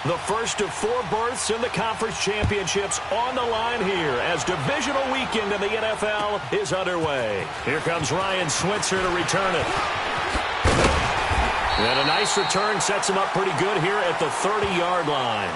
The first of 4 berths in the conference championships on the line here as divisional weekend in the NFL is underway. Here comes Ryan Switzer to return it. And a nice return sets him up pretty good here at the 30-yard line.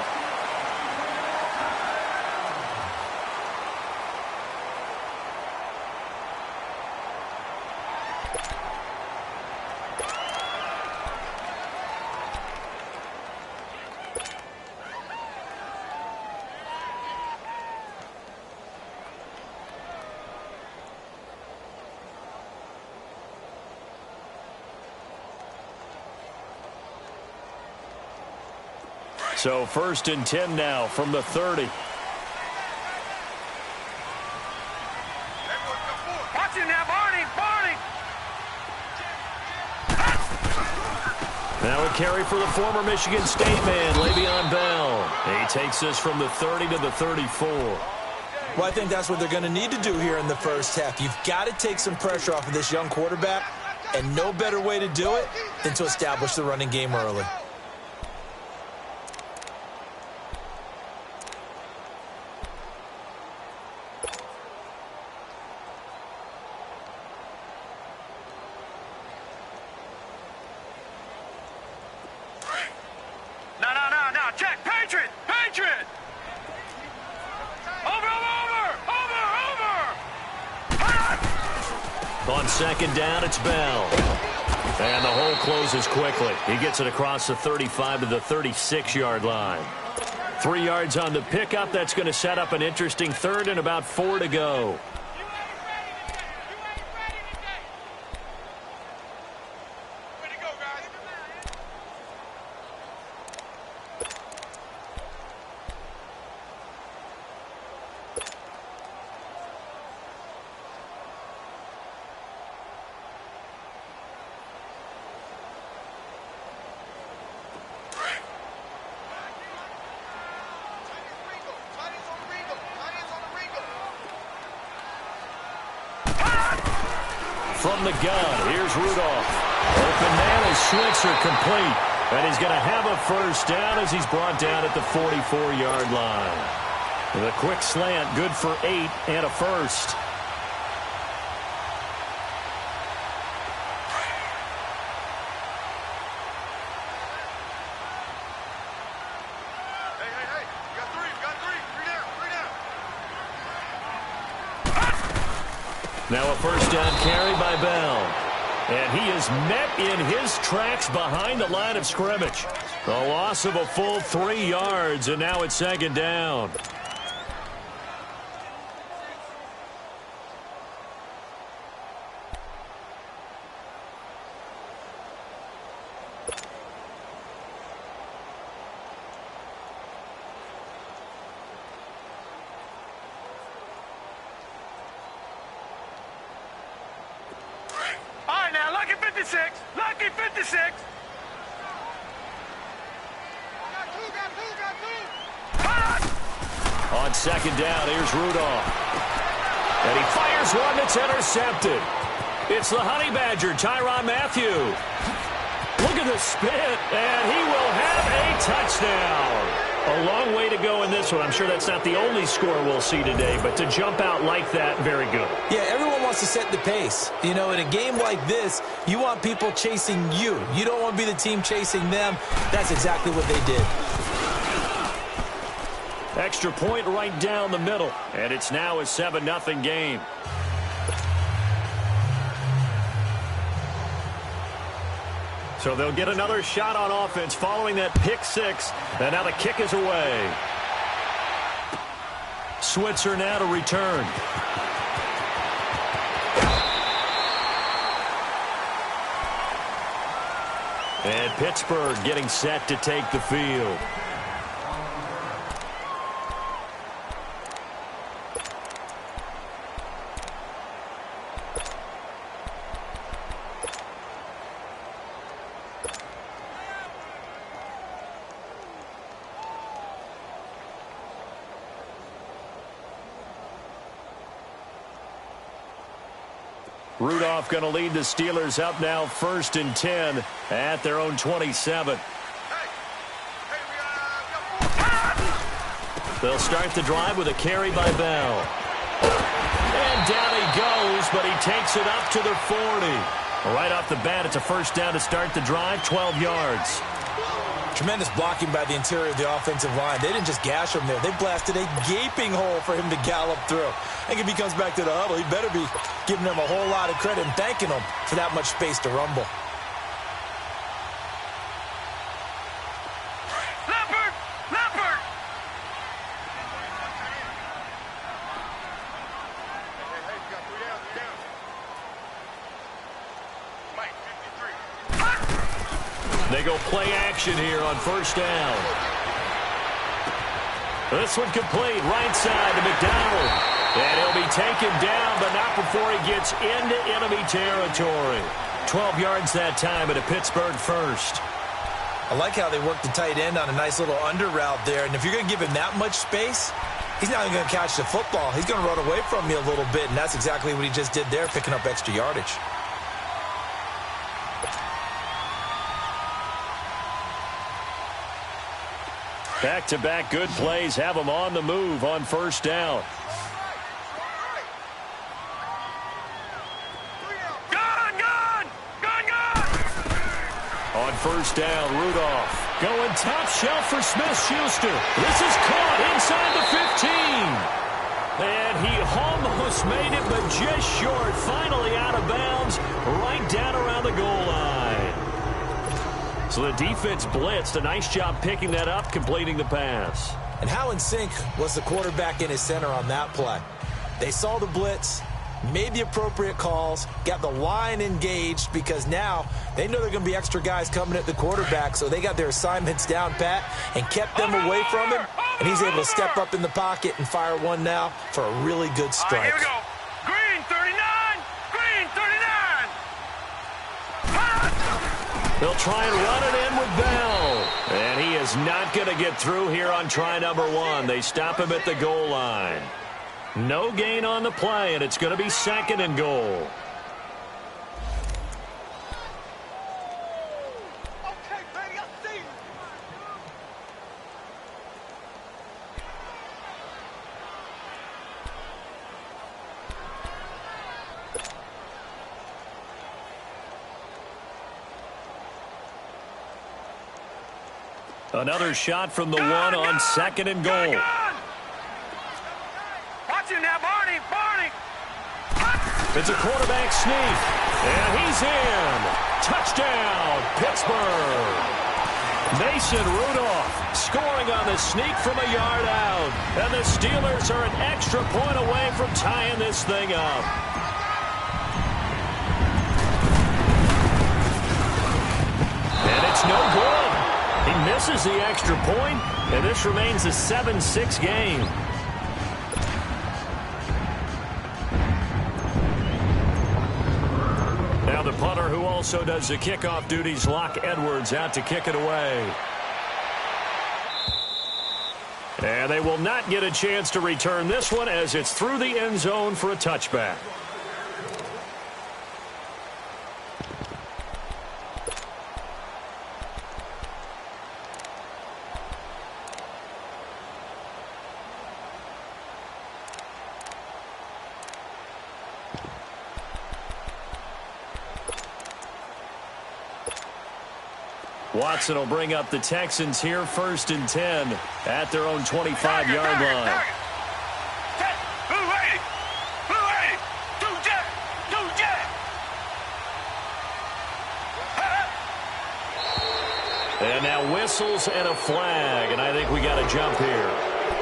So 1st and 10 now from the 30. Watch him now, Barney. Now a carry for the former Michigan State man, Le'Veon Bell. He takes this from the 30 to the 34. Well, I think that's what they're going to need to do here in the first half. You've got to take some pressure off of this young quarterback, and no better way to do it than to establish the running game early. On 2nd down, it's Bell. And the hole closes quickly. He gets it across the 35 to the 36-yard line. 3 yards on the pickup. That's going to set up an interesting 3rd and about 4 to go. From the gun, here's Rudolph. Open man is Switzer complete. And he's going to have a 1st down as he's brought down at the 44-yard line. The quick slant, good for 8 and a 1st. Now a 1st down carry by Bell. And he is met in his tracks behind the line of scrimmage. A loss of a full 3 yards, and now it's 2nd down. Lucky 56. On 2nd down, here's Rudolph. And he fires one that's intercepted. It's the Honey Badger, Tyrann Mathieu. Look at the spin, and he will have a touchdown. A long way to go in this one. I'm sure that's not the only score we'll see today, but to jump out like that, very good. Yeah, everyone wants to set the pace. You know, in a game like this, you want people chasing you. You don't want to be the team chasing them. That's exactly what they did. Extra point right down the middle, and it's now a 7-0 game. So they'll get another shot on offense following that pick 6, and now the kick is away. Switzer now to return. And Pittsburgh getting set to take the field. Rudolph going to lead the Steelers up now 1st and 10 at their own 27. They'll start the drive with a carry by Bell. And down he goes, but he takes it up to the 40. Right off the bat, it's a first down to start the drive, 12 yards. Tremendous blocking by the interior of the offensive line. They didn't just gash him there. They blasted a gaping hole for him to gallop through. I think if he comes back to the huddle, he better be giving them a whole lot of credit and thanking them for that much space to rumble. They go play action here on first down. This one complete, right side to McDonald. And he'll be taken down, but not before he gets into enemy territory. 12 yards that time at a Pittsburgh first. I like how they work the tight end on a nice little under route there. And if you're going to give him that much space, he's not even going to catch the football. He's going to run away from you a little bit, and that's exactly what he just did there, picking up extra yardage. Back-to-back good plays have them on the move on first down. On first down, Rudolph going top shelf for Smith-Schuster. This is caught inside the 15. And he almost made it, but just short. Finally out of bounds, right down around the goal line. So the defense blitzed. A nice job picking that up, completing the pass. And how in sync was the quarterback in his center on that play? They saw the blitz, made the appropriate calls, got the line engaged, because now they know there are going to be extra guys coming at the quarterback, so they got their assignments down pat and kept them away from him, and he's able to step up in the pocket and fire one now for a really good strike. Here we go. Green 39, green 39. They'll try and run it in with Bell. And he is not going to get through here on try number one. They stop him at the goal line. No gain on the play, and it's going to be second and goal. Okay, baby, I see you. Another shot from the one on second and goal. Watch him now, Barney, Barney. It's a quarterback sneak, and he's in. Touchdown, Pittsburgh. Mason Rudolph scoring on the sneak from a yard out. And the Steelers are an extra point away from tying this thing up. And it's no good. He misses the extra point, and this remains a 7-6 game. Now the punter, who also does the kickoff duties, Locke Edwards, out to kick it away. And they will not get a chance to return this one, as it's through the end zone for a touchback. Watson will bring up the Texans here, 1st and 10 at their own 25-yard line. And now whistles and a flag, and I think we got a jump here.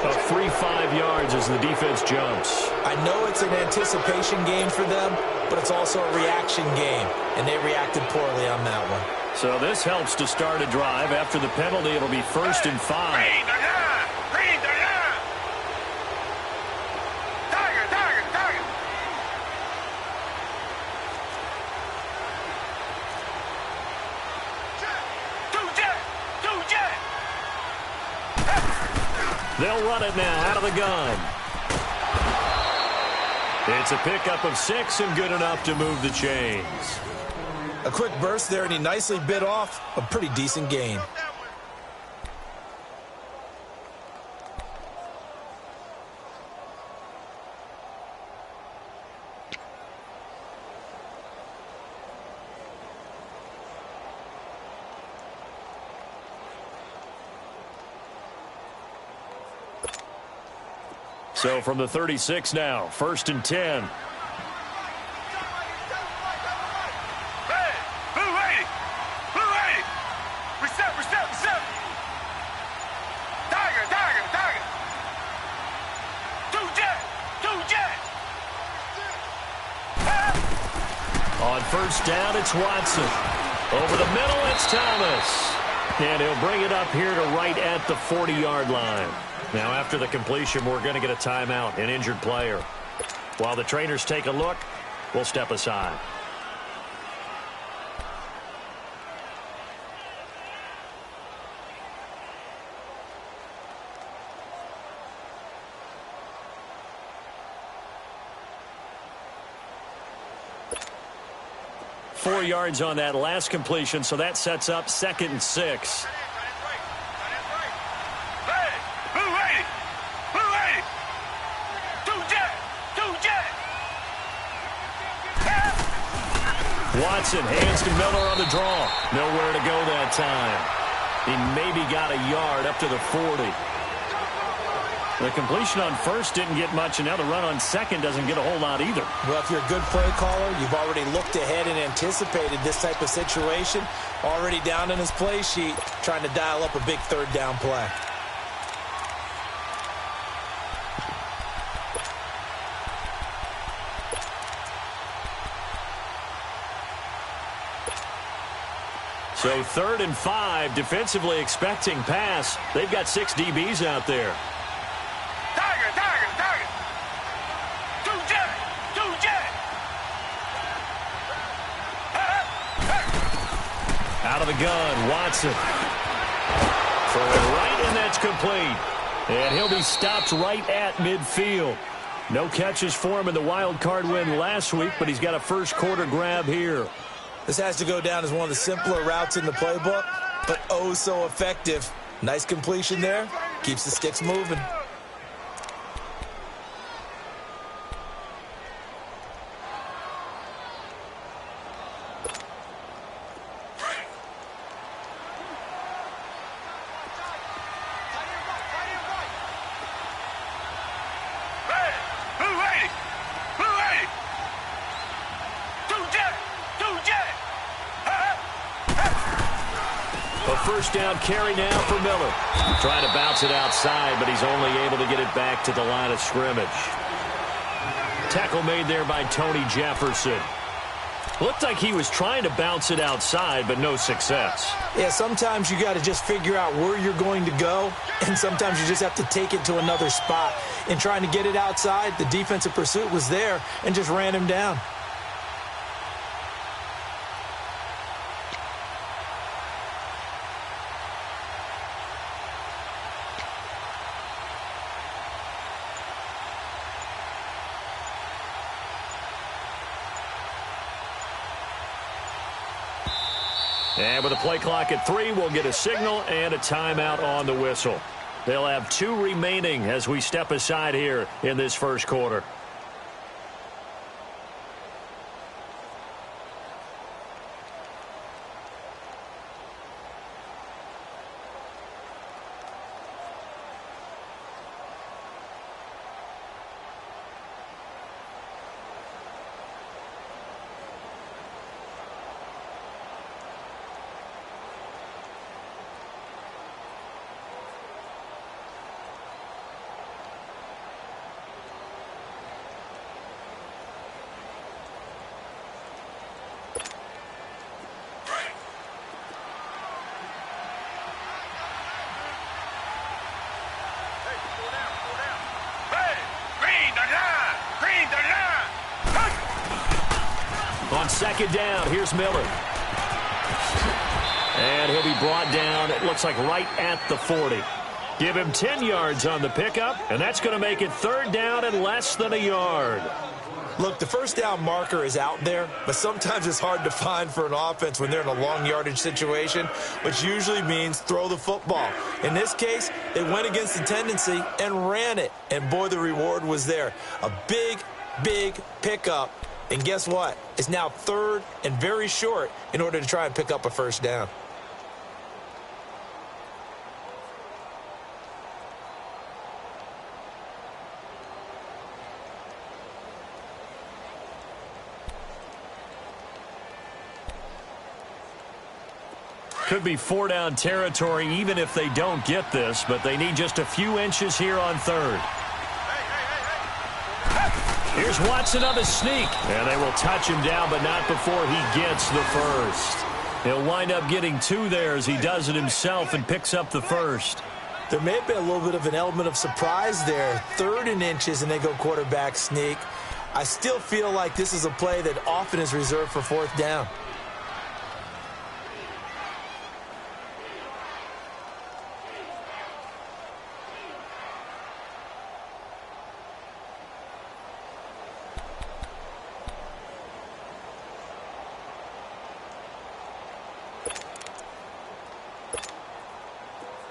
A free 5 yards as the defense jumps. I know it's an anticipation game for them, but it's also a reaction game, and they reacted poorly on that one. So this helps to start a drive. After the penalty, it'll be 1st and 5. They'll run it now out of the gun. It's a pickup of 6 and good enough to move the chains. A quick burst there, and he nicely bit off a pretty decent gain. So from the 36 now, 1st and 10. On 1st down, it's Watson. Over the middle, it's Thomas. And he'll bring it up here to right at the 40-yard line. Now, after the completion, we're going to get a timeout, an injured player. While the trainers take a look, we'll step aside. Four yards on that last completion, so that sets up 2nd and 6. Watson hands to Miller on the draw. Nowhere to go that time. He maybe got a yard up to the 40. The completion on 1st didn't get much, and now the run on 2nd doesn't get a whole lot either. Well, if you're a good play caller, you've already looked ahead and anticipated this type of situation. Already down in his play sheet, trying to dial up a big 3rd down play. So 3rd and 5, defensively expecting pass. They've got 6 DBs out there. Out of the gun, Watson. Throw it right, and that's complete. And he'll be stopped right at midfield. No catches for him in the wild card win last week, but he's got a first quarter grab here. This has to go down as one of the simpler routes in the playbook, but oh so effective. Nice completion there. Keeps the sticks moving. First down carry now for Miller. Trying to bounce it outside, but he's only able to get it back to the line of scrimmage. Tackle made there by Tony Jefferson. Looked like he was trying to bounce it outside, but no success. Yeah, sometimes you got to just figure out where you're going to go, and sometimes you just have to take it to another spot. In trying to get it outside, the defensive pursuit was there and just ran him down. And with a play clock at 3, we'll get a signal and a timeout on the whistle. They'll have 2 remaining as we step aside here in this first quarter. On second down, here's Miller. And he'll be brought down, it looks like right at the 40. Give him 10 yards on the pickup, and that's going to make it 3rd down and less than a yard. Look, the first down marker is out there, but sometimes it's hard to find for an offense when they're in a long yardage situation, which usually means throw the football. In this case, they went against the tendency and ran it, and boy, the reward was there. A big, big pickup, and guess what? It's now 3rd and very short in order to try and pick up a first down. Could be 4-down territory even if they don't get this, but they need just a few inches here on third. Here's Watson on the sneak, and they will touch him down, but not before he gets the first. He'll wind up getting 2 there as he does it himself and picks up the first. There may have been a little bit of an element of surprise there. 3rd and inches, and they go quarterback sneak. I still feel like this is a play that often is reserved for 4th down.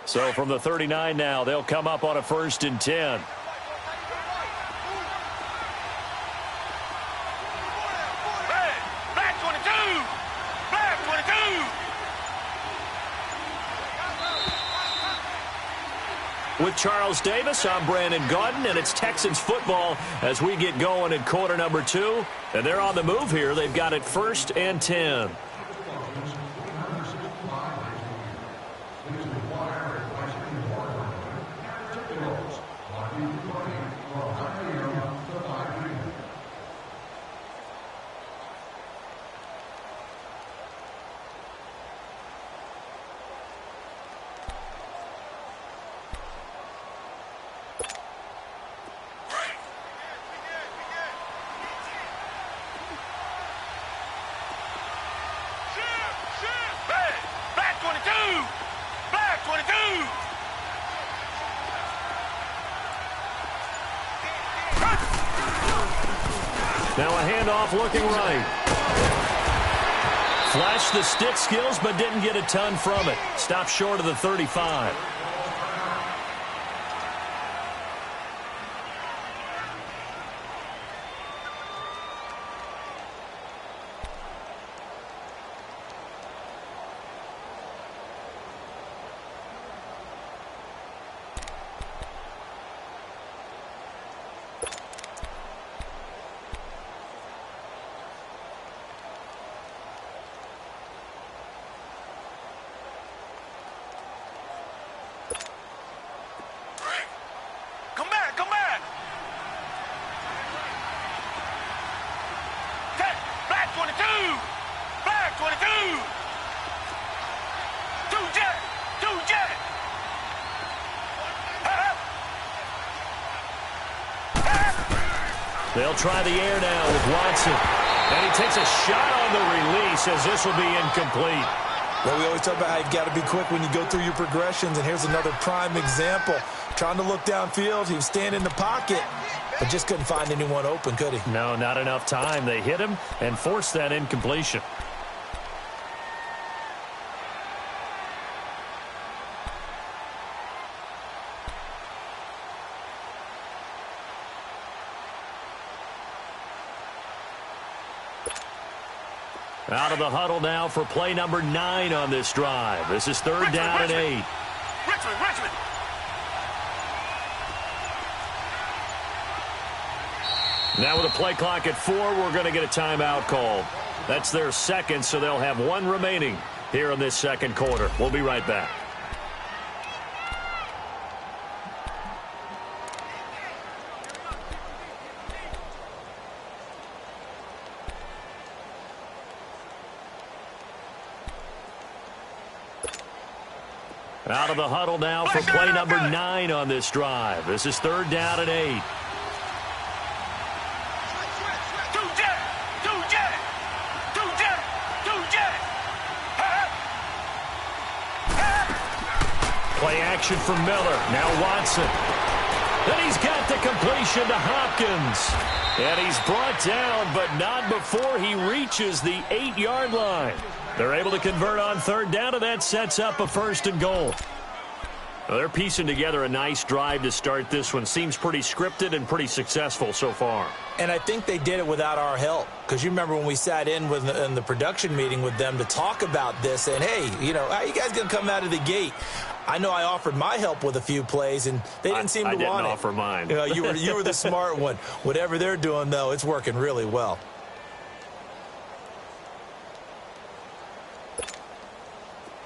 So from the 39 now, they'll come up on a 1st and 10. Black 22! Black 22! With Charles Davis, I'm Brandon Gaudin, and it's Texans football as we get going in quarter number 2. And they're on the move here. They've got it 1st and 10. Black 22! Black 22! Now a handoff looking right. Flashed the stick skills, but didn't get a ton from it. Stopped short of the 35. Come back! Come back! Black 22! Black 22! 2 jet! 2 jet! They'll try the air now with Watson. And he takes a shot on the release as this will be incomplete. Well, we always talk about how you've got to be quick when you go through your progressions, and here's another prime example. Trying to look downfield, he was standing in the pocket, but just couldn't find anyone open, could he? No, not enough time. They hit him and forced that incompletion. Out of the huddle now for play number 9 on this drive. This is 3rd down and 8. Richmond! Now with a play clock at 4, we're going to get a timeout called. That's their second, so they'll have 1 remaining here in this second quarter. We'll be right back. Out of the huddle now for play number 9 on this drive. This is 3rd down and 8. Play action from Miller. Now Watson. Then he's got the completion to Hopkins. And he's brought down, but not before he reaches the 8-yard line. They're able to convert on 3rd down, and that sets up a 1st and goal. Well, they're piecing together a nice drive to start this one. Seems pretty scripted and pretty successful so far. And I think they did it without our help. Because you remember when we sat in the production meeting with them to talk about this, and hey, you know, how you guys going to come out of the gate? I know I offered my help with a few plays, and they didn't seem to want it. I didn't offer mine. You know, you were the smart one. Whatever they're doing, though, it's working really well.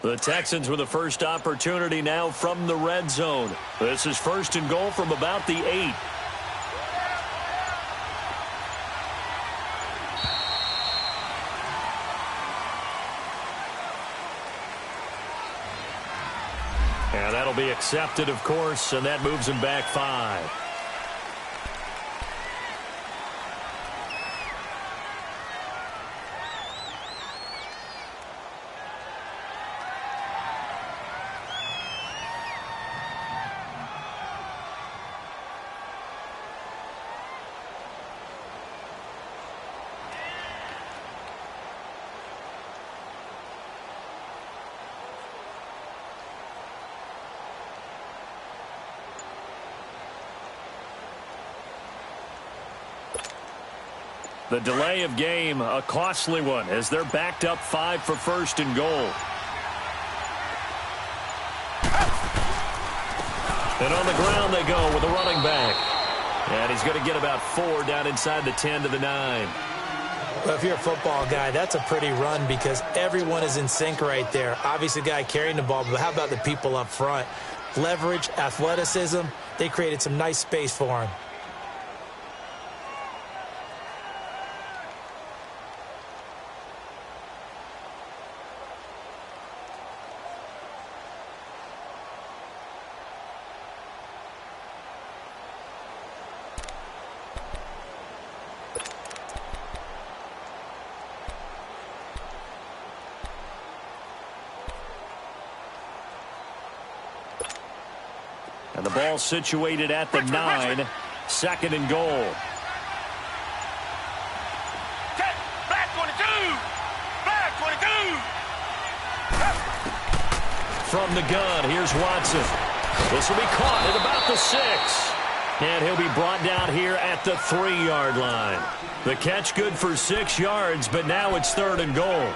The Texans with the first opportunity now from the red zone. This is 1st and goal from about the 8. And that'll be accepted, of course, and that moves him back 5. The delay of game, a costly one, as they're backed up 5 for 1st and goal. And on the ground they go with a running back. And he's going to get about 4 down inside the 10 to the 9. Well, if you're a football guy, that's a pretty run because everyone is in sync right there. Obviously, the guy carrying the ball, but how about the people up front? Leverage, athleticism, they created some nice space for him. And the ball situated at the 9. 2nd and goal. Back 22. Back 22. From the gun, here's Watson. This will be caught at about the 6. And he'll be brought down here at the 3-yard line. The catch good for 6 yards, but now it's 3rd and goal.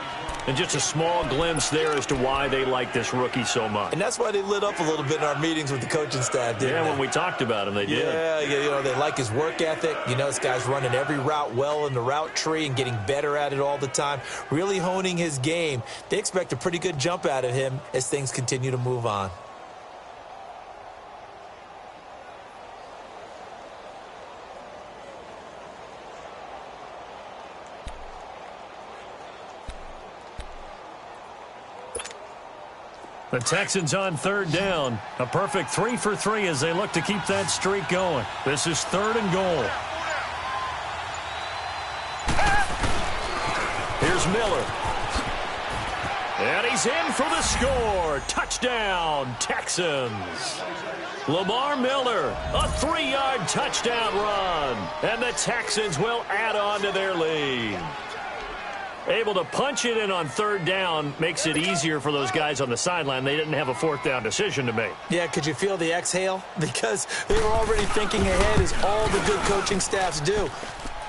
And just a small glimpse there as to why they like this rookie so much. And that's why they lit up a little bit in our meetings with the coaching staff, didn't they? When we talked about him, they did. Yeah, you know, they like his work ethic. You know, this guy's running every route well in the route tree and getting better at it all the time, really honing his game. They expect a pretty good jump out of him as things continue to move on. The Texans on 3rd down. A perfect 3 for 3 as they look to keep that streak going. This is 3rd and goal. Here's Miller. And he's in for the score. Touchdown, Texans. Lamar Miller, a 3-yard touchdown run. And the Texans will add on to their lead. Able to punch it in on 3rd down makes it easier for those guys on the sideline. They didn't have a 4th down decision to make. Yeah, could you feel the exhale? Because they were already thinking ahead, as all the good coaching staffs do.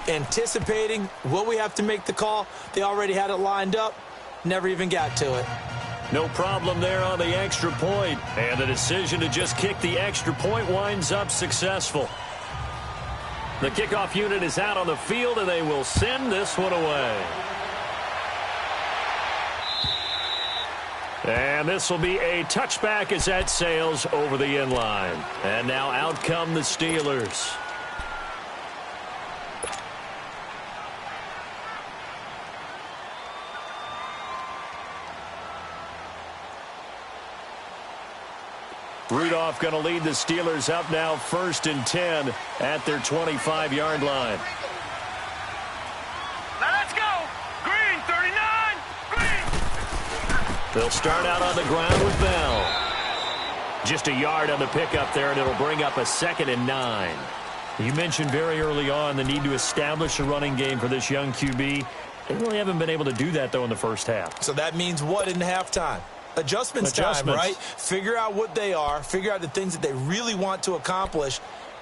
Anticipating, will we have to make the call? They already had it lined up. Never even got to it. No problem there on the extra point. And the decision to just kick the extra point winds up successful. The kickoff unit is out on the field, and they will send this one away. And this will be a touchback as that sails over the end line. And now out come the Steelers. Rudolph going to lead the Steelers up now 1st and 10 at their 25-yard line. Now let's go. Green 39. Green. They'll start out on the ground with Bell. Just a yard on the pickup there, and it'll bring up a 2nd and 9. You mentioned very early on the need to establish a running game for this young QB. They really haven't been able to do that, though, in the first half. So that means what in halftime? Adjustments time, right? Figure out what they are, figure out the things that they really want to accomplish,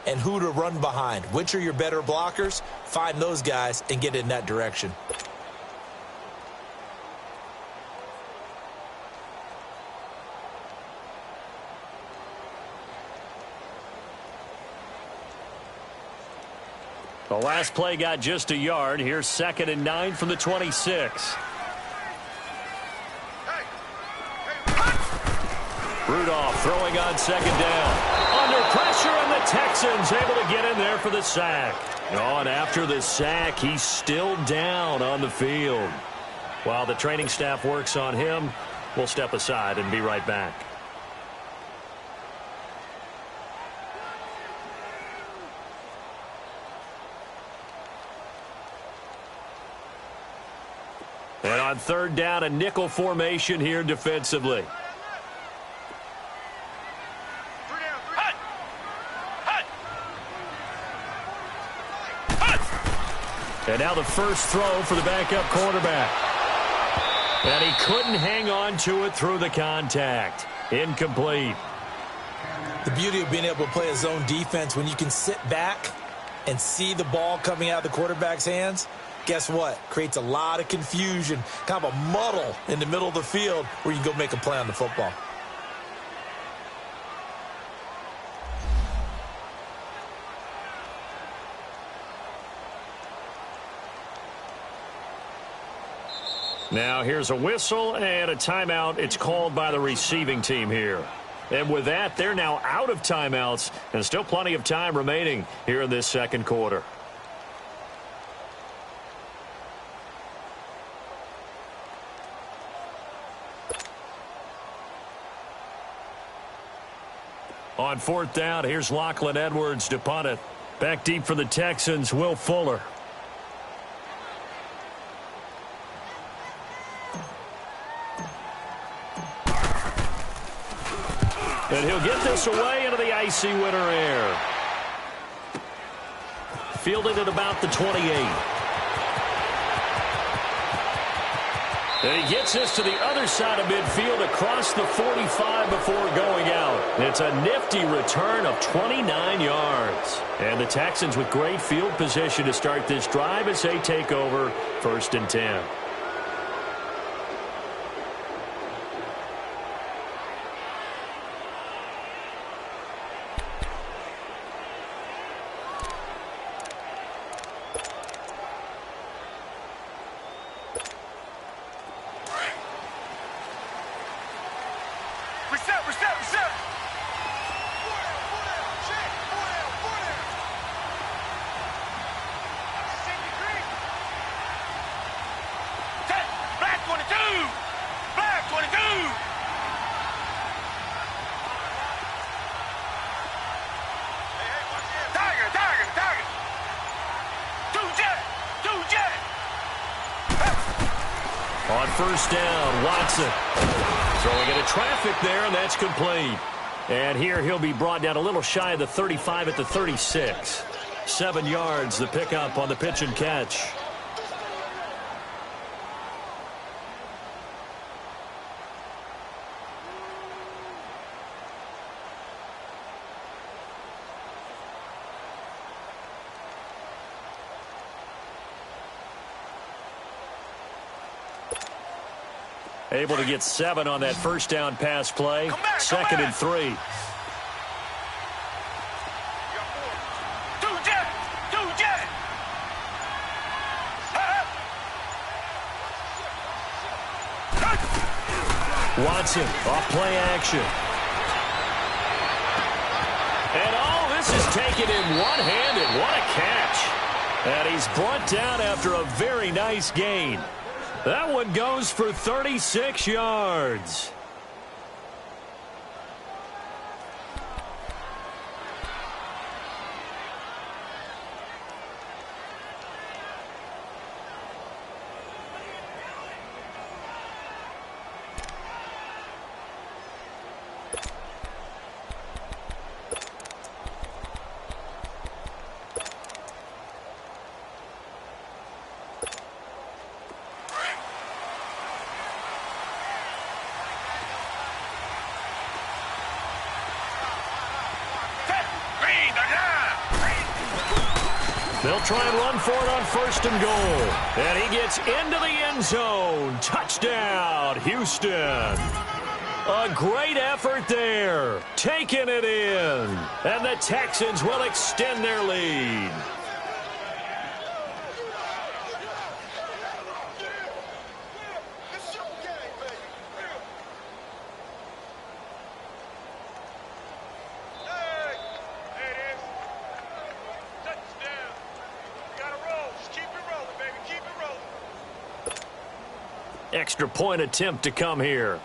and who to run behind. Which are your better blockers? Find those guys and get in that direction. The last play got just a yard. Here's 2nd and 9 from the 26. Rudolph throwing on second down. Under pressure, and the Texans able to get in there for the sack. Oh, and after the sack, he's still down on the field. While the training staff works on him, we'll step aside and be right back. And on third down, a nickel formation here defensively. And now the first throw for the backup quarterback. And he couldn't hang on to it through the contact. Incomplete. The beauty of being able to play a zone defense when you can sit back and see the ball coming out of the quarterback's hands, guess what? Creates a lot of confusion, kind of a muddle in the middle of the field where you can go make a play on the football. Now here's a whistle and a timeout. It's called by the receiving team here. And with that, they're now out of timeouts and still plenty of time remaining here in this second quarter. On fourth down, here's Lachlan Edwards to punt it. Back deep for the Texans, Will Fuller. And he'll get this away into the icy winter air. Fielded at about the 28. And he gets this to the other side of midfield across the 45 before going out. It's a nifty return of 29 yards. And the Texans with great field position to start this drive as they take over 1st and 10. On first down, Watson throwing into traffic there, and that's complete. And here he'll be brought down a little shy of the 35 at the 36. 7 yards, the pickup on the pitch and catch. Able to get 7 on that first down pass play. Second and 3. Watson off play action. And all this is taken in one-handed. What a catch. And he's brought down after a very nice gain. That one goes for 36 yards. They'll try and run for it on first and goal. And he gets into the end zone. Touchdown, Houston. A great effort there. Taking it in. And the Texans will extend their lead. Extra point attempt to come here.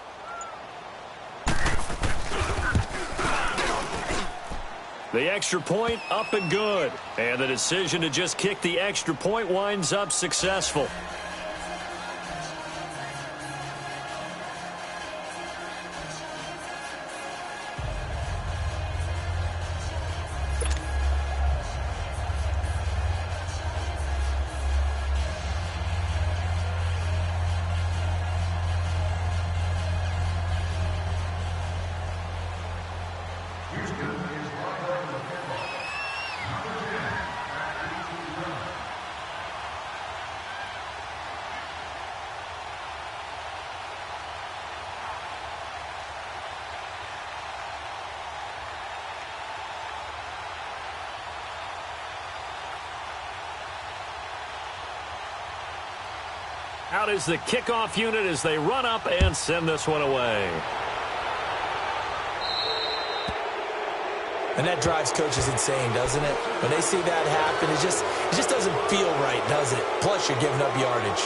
The extra point up and good. And the decision to just kick the extra point winds up successful. Out is the kickoff unit as they run up and send this one away. And that drives coaches insane, doesn't it? When they see that happen, it just doesn't feel right, does it? Plus, you're giving up yardage.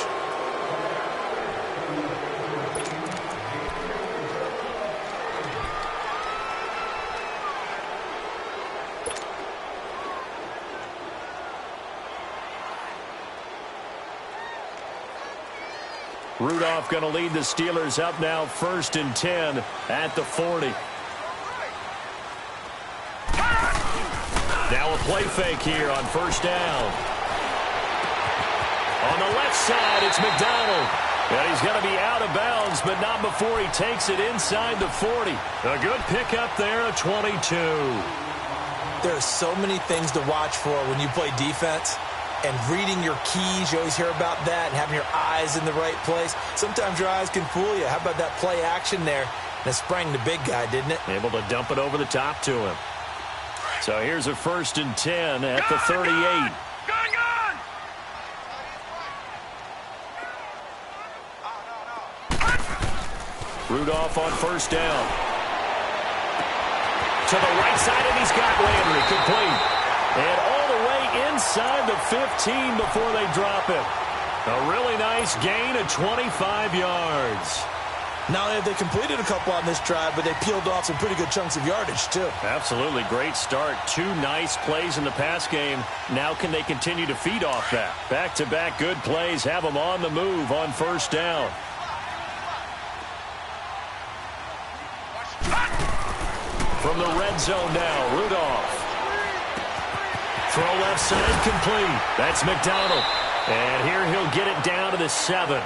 Rudolph going to lead the Steelers up now 1st and 10 at the 40. Now a play fake here on 1st down. On the left side, it's McDonald. And he's going to be out of bounds, but not before he takes it inside the 40. A good pickup there, a 22. There are so many things to watch for when you play defense. And reading your keys, you always hear about that, and having your eyes in the right place. Sometimes your eyes can fool you. How about that play action there? And it sprang the big guy, didn't it? Able to dump it over the top to him. So here's a 1st and 10 at the 38. Gun! Rudolph on 1st down. To the right side, and he's got Landry complete. And all the way inside the 15 before they drop it. A really nice gain of 25 yards. Not only have they completed a couple on this drive, but they peeled off some pretty good chunks of yardage, too. Absolutely. Great start. 2 nice plays in the pass game. Now can they continue to feed off that? Back-to-back good plays have them on the move on 1st down. From the red zone now, Rudolph. Throw left side complete. That's McDonald. And here he'll get it down to the 7.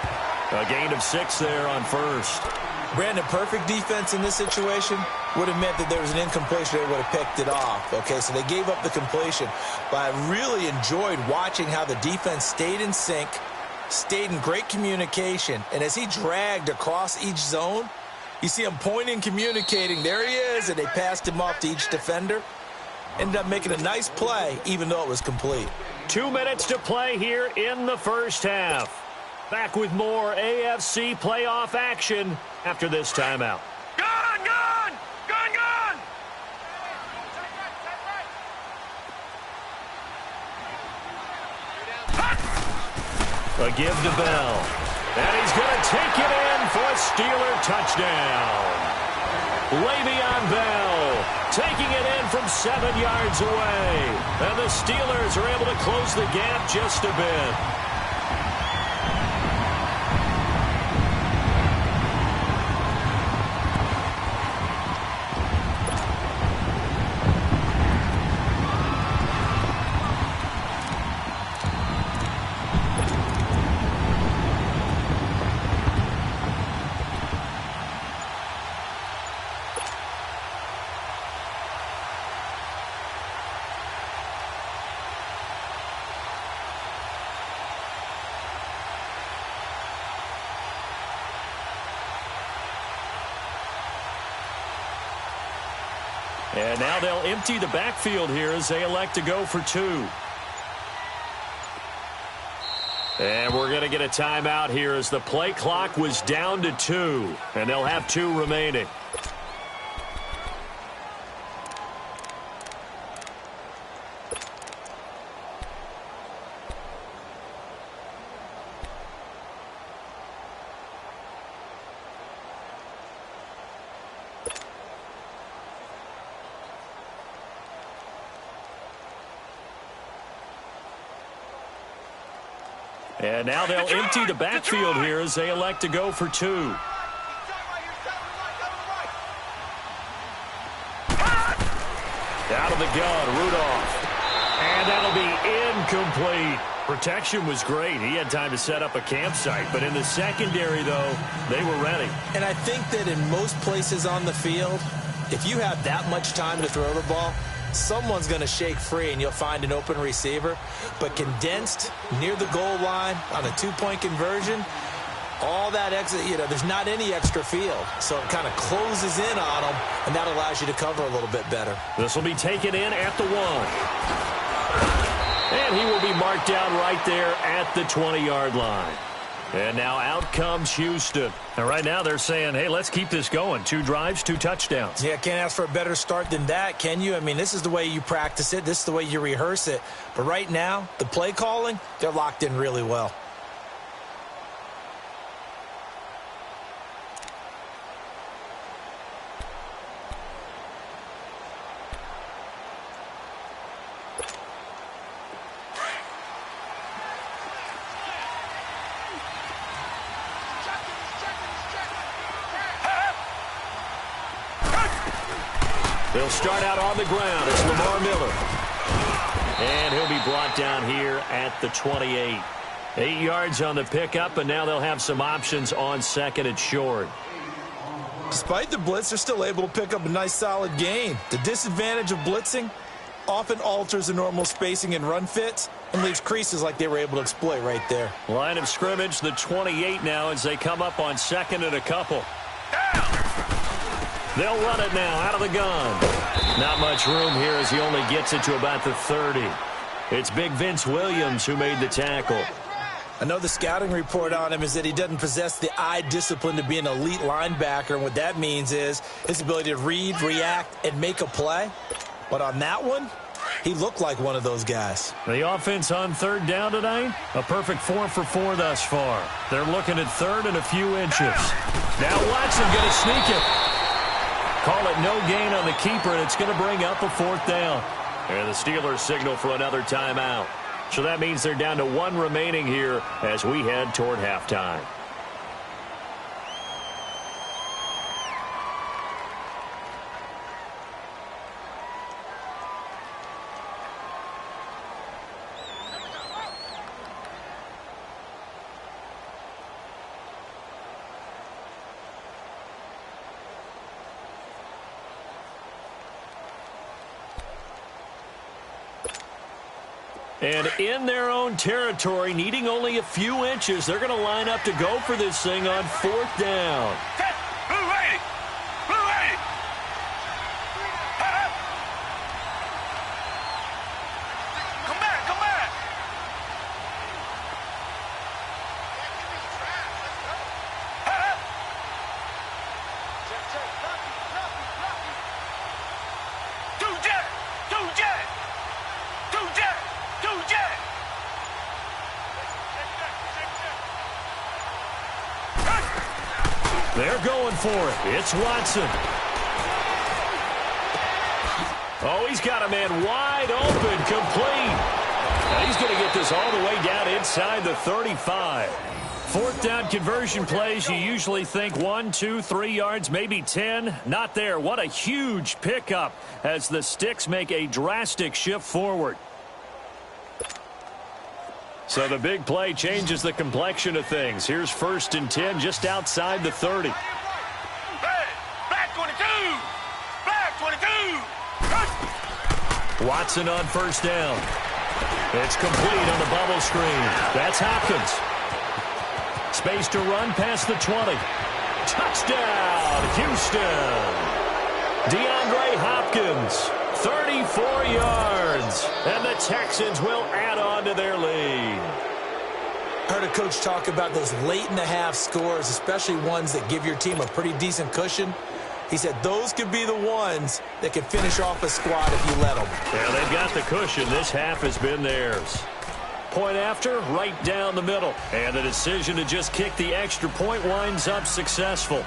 A gain of 6 there on 1st. Brandon, perfect defense in this situation would have meant that there was an incompletion. They would have picked it off. Okay, so they gave up the completion. But I really enjoyed watching how the defense stayed in sync, stayed in great communication. And as he dragged across each zone, you see him pointing, communicating. There he is, and they passed him off to each defender. Ended up making a nice play, even though it was complete. 2 minutes to play here in the 1st half. Back with more AFC playoff action after this timeout. Gun! Gun! Gun! Gun! A give to Bell. And he's going to take it in for a Steeler touchdown. Le'Veon Bell taking it in from 7 yards away. And the Steelers are able to close the gap just a bit. And now they'll empty the backfield here as they elect to go for 2. And we're going to get a timeout here as the play clock was down to 2. And they'll have 2 remaining. And now they'll empty the backfield here as they elect to go for 2. Out of the gun, Rudolph. And that'll be incomplete. Protection was great. He had time to set up a campsite. But in the secondary, though, they were ready. And I think that in most places on the field, if you have that much time to throw the ball, someone's going to shake free and you'll find an open receiver. But condensed near the goal line on a 2-point conversion, all that exit, there's not any extra field. So it kind of closes in on them, and that allows you to cover a little bit better. This will be taken in at the 1. And he will be marked down right there at the 20-yard line. And now out comes Houston. And right now they're saying, hey, let's keep this going. 2 drives, 2 touchdowns. Yeah, can't ask for a better start than that, can you? I mean, this is the way you practice it. This is the way you rehearse it. But right now, the play calling, they're locked in really well. They'll start out on the ground. It's Lamar Miller. And he'll be brought down here at the 28. 8 yards on the pickup, and now they'll have some options on 2nd and short. Despite the blitz, they're still able to pick up a nice, solid gain. The disadvantage of blitzing often alters the normal spacing and run fits and leaves creases like they were able to exploit right there. Line of scrimmage, the 28 now as they come up on 2nd and a couple. They'll run it now out of the gun. Not much room here as he only gets it to about the 30. It's big Vince Williams who made the tackle. I know the scouting report on him is that he doesn't possess the eye discipline to be an elite linebacker, and what that means is his ability to read, react, and make a play. But on that one, he looked like one of those guys. The offense on 3rd down tonight, a perfect 4 for 4 thus far. They're looking at 3rd and a few inches. Now Watson going to sneak it. Call it no gain on the keeper, and it's going to bring up a 4th down. And the Steelers signal for another timeout. So that means they're down to 1 remaining here as we head toward halftime. And in their own territory, needing only a few inches, they're going to line up to go for this thing on 4th down. Blue ready! Blue ready! Come back, come back! Two jet! Two jet! Two jet! They're going for it. It's Watson. Oh, he's got a man wide open, complete. Now he's going to get this all the way down inside the 35. 4th down conversion plays, you usually think 1, 2, 3 yards, maybe 10. Not there. What a huge pickup as the Sticks make a drastic shift forward. So the big play changes the complexion of things. Here's 1st and 10 just outside the 30. Black 22! Black 22! Watson on 1st down. It's complete on the bubble screen. That's Hopkins. Space to run past the 20. Touchdown, Houston. DeAndre Hopkins. 34 yards, and the Texans will add on to their lead. I heard a coach talk about those late-in-the-half scores, especially ones that give your team a pretty decent cushion. He said those could be the ones that can finish off a squad if you let them. Yeah, they've got the cushion. This half has been theirs. Point after, right down the middle. And the decision to just kick the extra point winds up successful.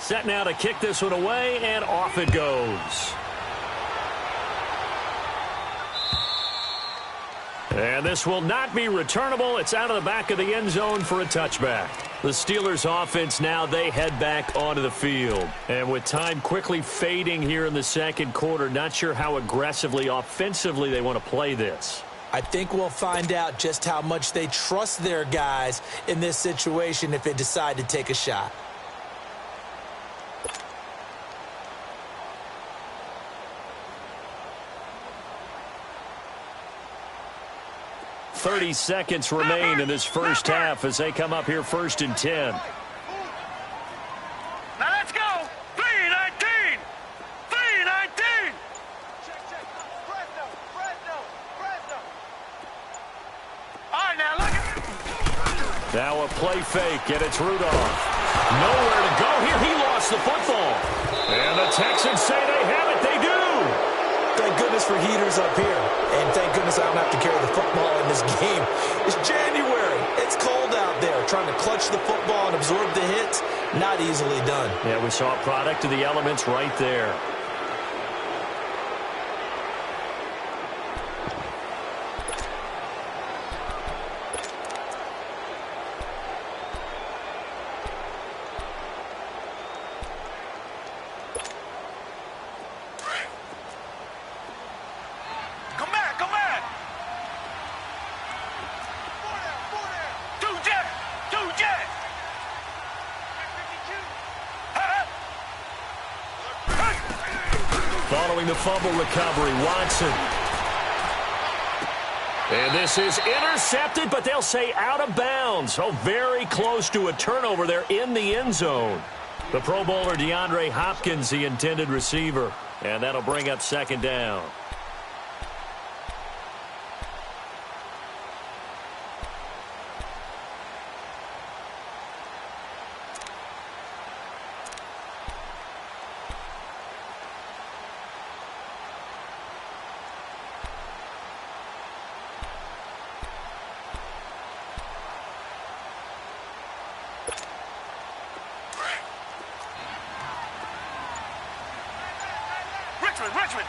Set now to kick this one away, and off it goes. And this will not be returnable. It's out of the back of the end zone for a touchback. The Steelers offense now, they head back onto the field. And with time quickly fading here in the second quarter, not sure how aggressively, offensively they want to play this. I think we'll find out just how much they trust their guys in this situation if they decide to take a shot. "30 seconds remain in this first half as they come up here 1st and 10. Now let's go. 3-19. 3-19. All right, now look at. Now a play fake, and it's Rudolph. Nowhere to go here. He lost the football. And the Texans say they have it. They do. Thank goodness for heaters up here. And thank goodness I don't have to carry the football in this game. It's January. It's cold out there. Trying to clutch the football and absorb the hits, not easily done. Yeah, we saw a product of the elements right there. Following the fumble recovery, Watson. And this is intercepted, but they'll say out of bounds. Oh, very close to a turnover there in the end zone. The Pro Bowler DeAndre Hopkins, the intended receiver. And that'll bring up 2nd down. Richmond.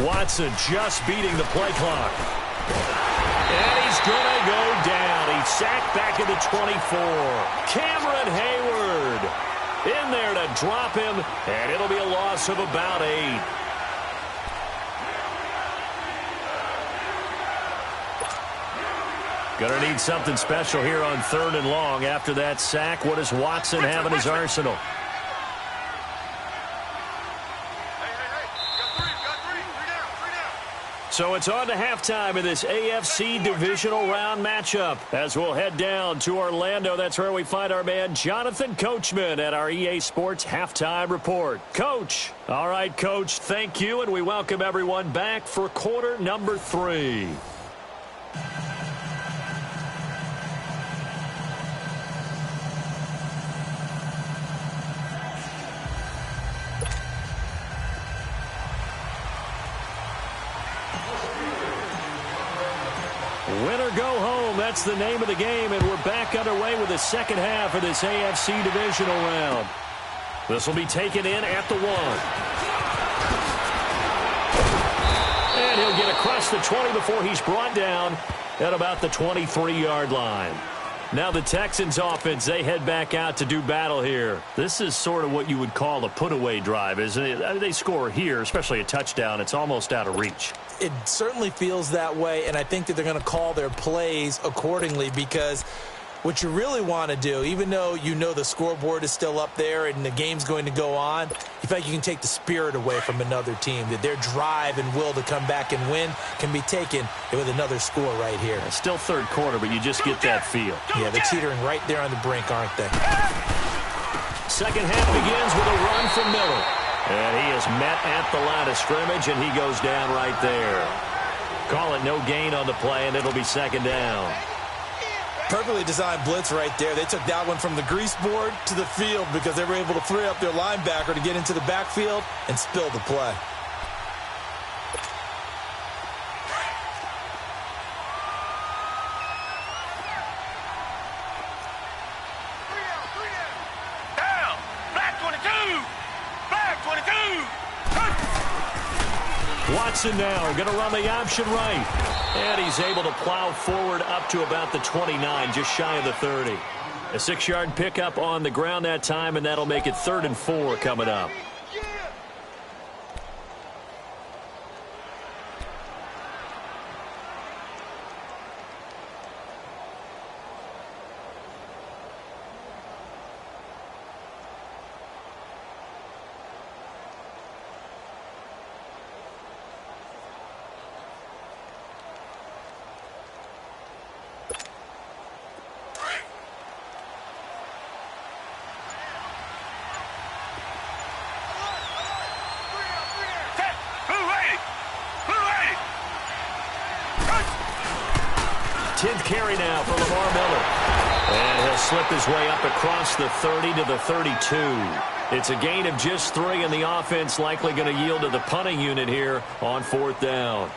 Watson just beating the play clock. And he's going to go down. He's sacked back at the 24. Cameron Hayward in there to drop him, and it'll be a loss of about 8. Going to need something special here on 3rd and long. After that sack, what does Watson have in his arsenal? So it's on to halftime in this AFC divisional round matchup. As we'll head down to Orlando, that's where we find our man Jonathan Coachman at our EA Sports Halftime Report. Coach. All right, Coach, thank you, and we welcome everyone back for quarter number 3. Win or go home, that's the name of the game, and we're back underway with the second half of this AFC divisional round. This will be taken in at the 1. And he'll get across the 20 before he's brought down at about the 23-yard line. Now the Texans offense, they head back out to do battle here. This is sort of what you would call a put-away drive, isn't it? I mean, they score here, especially a touchdown. It's almost out of reach. It certainly feels that way, and I think that they're going to call their plays accordingly, because what you really want to do, even though you know the scoreboard is still up there and the game's going to go on, you feel like you can take the spirit away from another team, that their drive and will to come back and win can be taken with another score right here. It's still third quarter, but you just get that feel. Yeah, they're teetering right there on the brink, aren't they? Second half begins with a run from Miller. And he is met at the line of scrimmage, and he goes down right there. Call it no gain on the play, and it'll be 2nd down. Perfectly designed blitz right there. They took that one from the grease board to the field because they were able to free up their linebacker to get into the backfield and spill the play. Watson now going to run the option right. And he's able to plow forward up to about the 29, just shy of the 30. A 6-yard pickup on the ground that time, and that'll make it 3rd and 4 coming up. Carry now for Lamar Miller. And he'll slip his way up across the 30 to the 32. It's a gain of just 3, and the offense likely going to yield to the punting unit here on 4th down.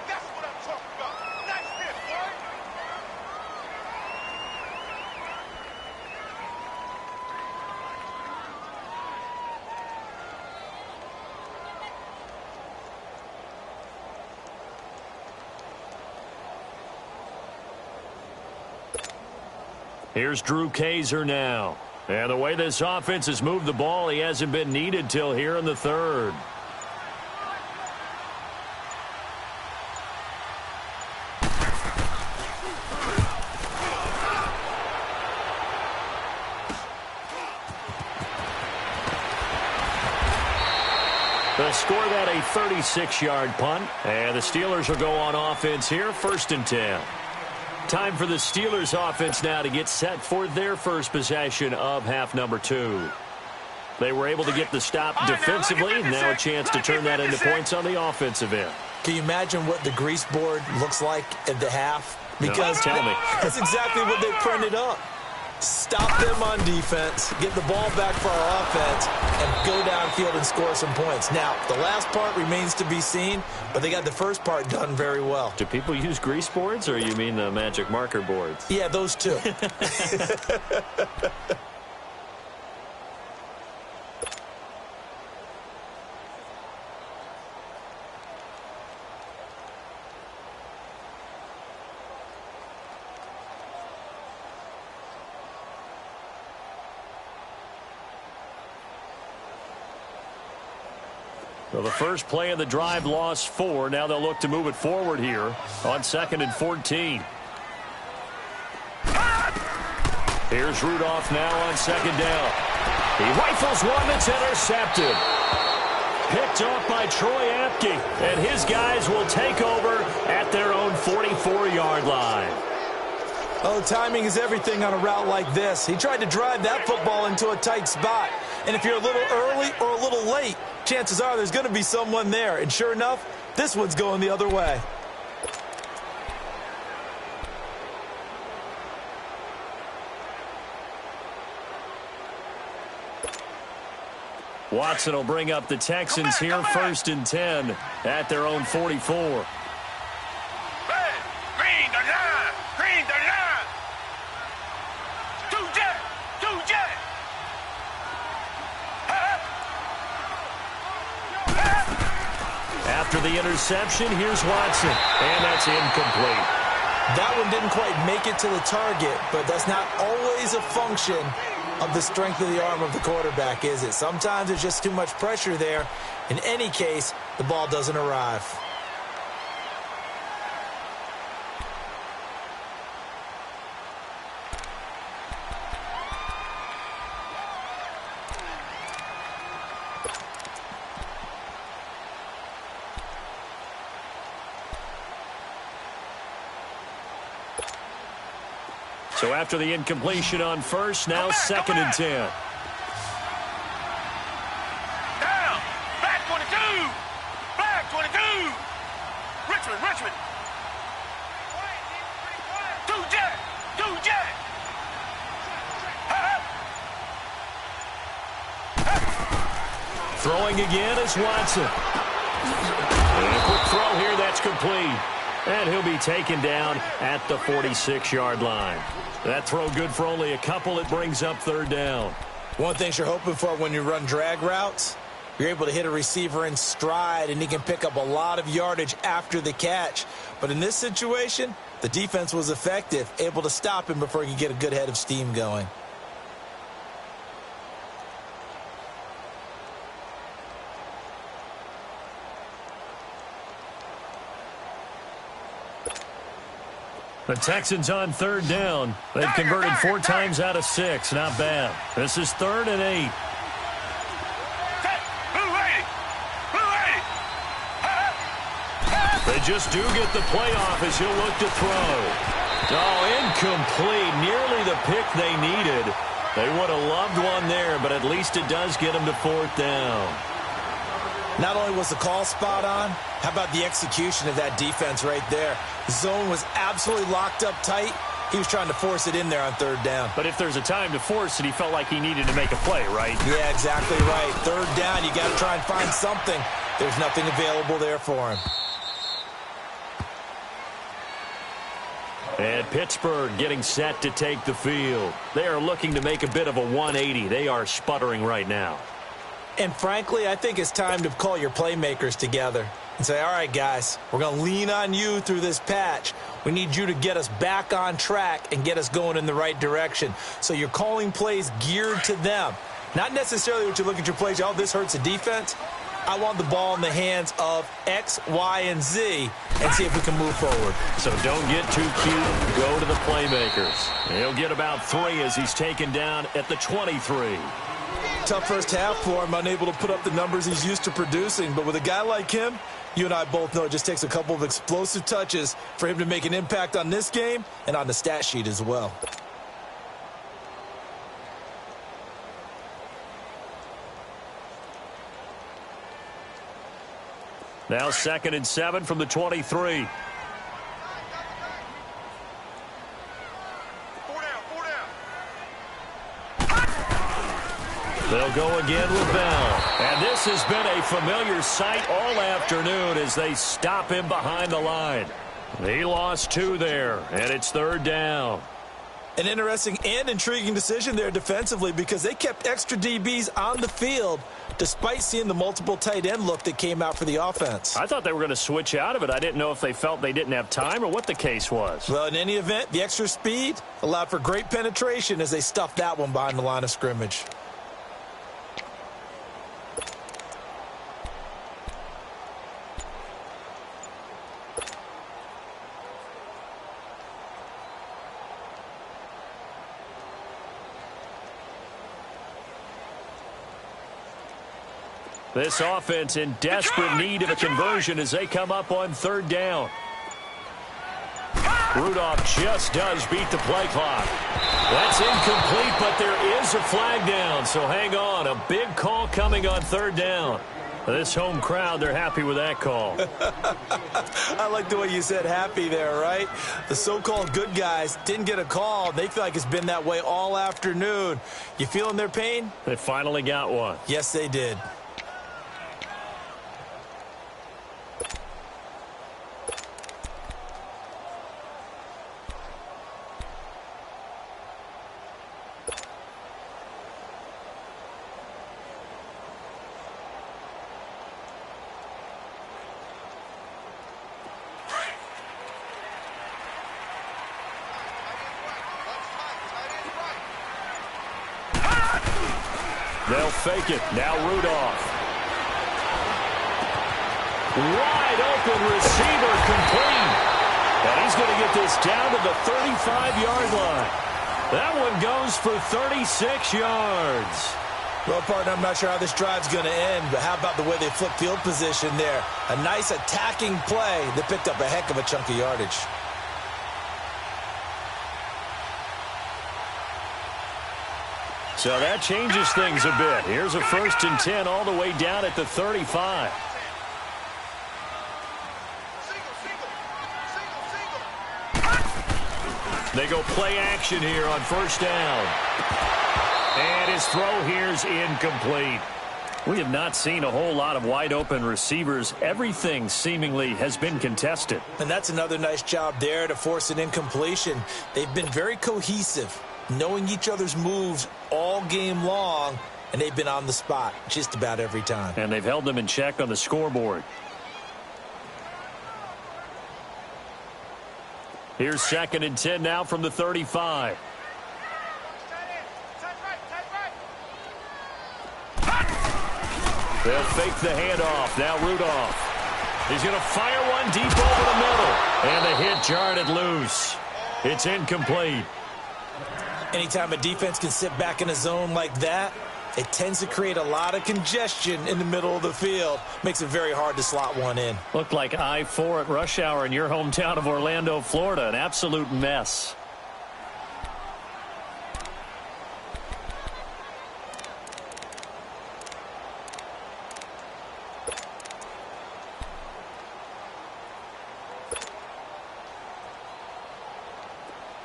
That's what I'm talking about. Nice hit, boy. Here's Drew Kaiser now. And the way this offense has moved the ball, he hasn't been needed till here in the 3rd. They'll score that a 36-yard punt. And the Steelers will go on offense here, 1st and 10. Time for the Steelers offense now to get set for their first possession of half number 2. They were able to get the stop defensively. Now a chance to turn that into points on the offensive end. Can you imagine what the grease board looks like at the half? Because no, tell me. That's exactly what they printed up. Stop them on defense, get the ball back for our offense, and go downfield and score some points. Now, the last part remains to be seen, but they got the first part done very well. Do people use grease boards, or you mean the magic marker boards? Yeah, those two. Well, the first play of the drive lost 4. Now they'll look to move it forward here on 2nd and 14. Here's Rudolph now on 2nd down. He rifles one that's intercepted. Picked off by Troy Apke, and his guys will take over at their own 44-yard line. Oh, timing is everything on a route like this. He tried to drive that football into a tight spot. And if you're a little early or a little late, chances are there's going to be someone there. And sure enough, this one's going the other way. Watson will bring up the Texans here, 1st and 10 at their own 44. After the interception, here's Watson, and that's incomplete. That one didn't quite make it to the target, but that's not always a function of the strength of the arm of the quarterback, is it? Sometimes there's just too much pressure there. In any case, the ball doesn't arrive. So after the incompletion on 1st, now 2nd and 10. Down. Back 22. Back 22. Richmond. Two jet. Throwing again is Watson. And a quick throw here, that's complete. And he'll be taken down at the 46-yard line. That throw good for only a couple. It brings up 3rd down. One thing you're hoping for when you run drag routes, You're able to hit a receiver in stride, and he can pick up a lot of yardage after the catch. But in this situation, the defense was effective, able to stop him before he could get a good head of steam going. The Texans on third down. They've converted 4 times out of 6. Not bad. This is 3rd and 8. They just do get the playoff as he'll look to throw. Oh, incomplete. Nearly the pick they needed. They would have loved one there, but at least it does get them to 4th down. Not only was the call spot on, how about the execution of that defense right there? The zone was absolutely locked up tight. He was trying to force it in there on 3rd down. But if there's a time to force it, he felt like he needed to make a play, right? Yeah, exactly right. 3rd down, you got to try and find something. There's nothing available there for him. And Pittsburgh getting set to take the field. They are looking to make a bit of a 180. They are sputtering right now. And frankly, I think it's time to call your playmakers together and say, all right, guys, we're going to lean on you through this patch. We need you to get us back on track and get us going in the right direction. So you're calling plays geared to them. Not necessarily what you look at your plays, oh, this hurts the defense. I want the ball in the hands of X, Y, and Z and see if we can move forward. So don't get too cute. Go to the playmakers. He'll get about 3 as he's taken down at the 23. Tough first half for him, unable to put up the numbers he's used to producing. But with a guy like him, you and I both know it just takes a couple of explosive touches for him to make an impact on this game and on the stat sheet as well. Now 2nd and 7 from the 23. They'll go again with Bell. And this has been a familiar sight all afternoon as they stop him behind the line. He lost 2 there, and it's 3rd down. An interesting and intriguing decision there defensively because they kept extra DBs on the field despite seeing the multiple tight end look that came out for the offense. I thought they were going to switch out of it. I didn't know if they felt they didn't have time or what the case was. Well, in any event, the extra speed allowed for great penetration as they stuffed that one behind the line of scrimmage. This offense in desperate need of a conversion as they come up on 3rd down. Rudolph just does beat the play clock. That's incomplete, but there is a flag down, so hang on. A big call coming on 3rd down. This home crowd, they're happy with that call. I like the way you said happy there, right? The so-called good guys didn't get a call. They feel like it's been that way all afternoon. You feeling their pain? They finally got one. Yes, they did. They'll fake it. Now Rudolph. Wide open receiver complete. And he's going to get this down to the 35-yard line. That one goes for 36 yards. Well, partner, I'm not sure how this drive's going to end, but how about the way they flipped field position there? A nice attacking play that picked up a heck of a chunk of yardage. So that changes things a bit. Here's a 1st and 10 all the way down at the 35. They go play action here on 1st down. And his throw here's incomplete. We have not seen a whole lot of wide open receivers. Everything seemingly has been contested. And that's another nice job there to force an incompletion. They've been very cohesive, knowing each other's moves all game long, and they've been on the spot just about every time. And they've held them in check on the scoreboard. Here's 2nd and 10 now from the 35. They'll fake the handoff. Now Rudolph. He's going to fire one deep over the middle. And the hit jarred it loose. It's incomplete. Anytime a defense can sit back in a zone like that, it tends to create a lot of congestion in the middle of the field. Makes it very hard to slot one in. Looked like I-4 at rush hour in your hometown of Orlando, Florida. An absolute mess.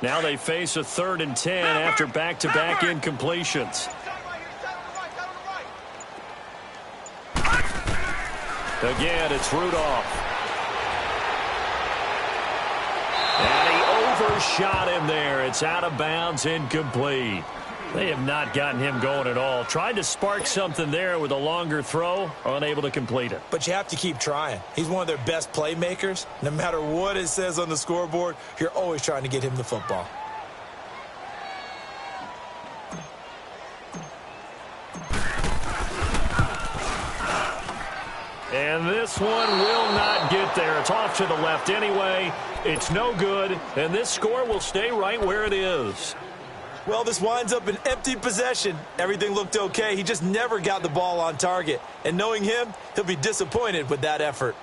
Now they face a 3rd and 10 after back-to-back incompletions. Again, it's Rudolph. And he overshot him there. It's out of bounds, incomplete. They have not gotten him going at all. Tried to spark something there with a longer throw, unable to complete it. But you have to keep trying. He's one of their best playmakers. No matter what it says on the scoreboard, you're always trying to get him the football. And this one will not get there. It's off to the left anyway. It's no good, and this score will stay right where it is. Well, this winds up an empty possession. Everything looked okay. He just never got the ball on target. And knowing him, he'll be disappointed with that effort.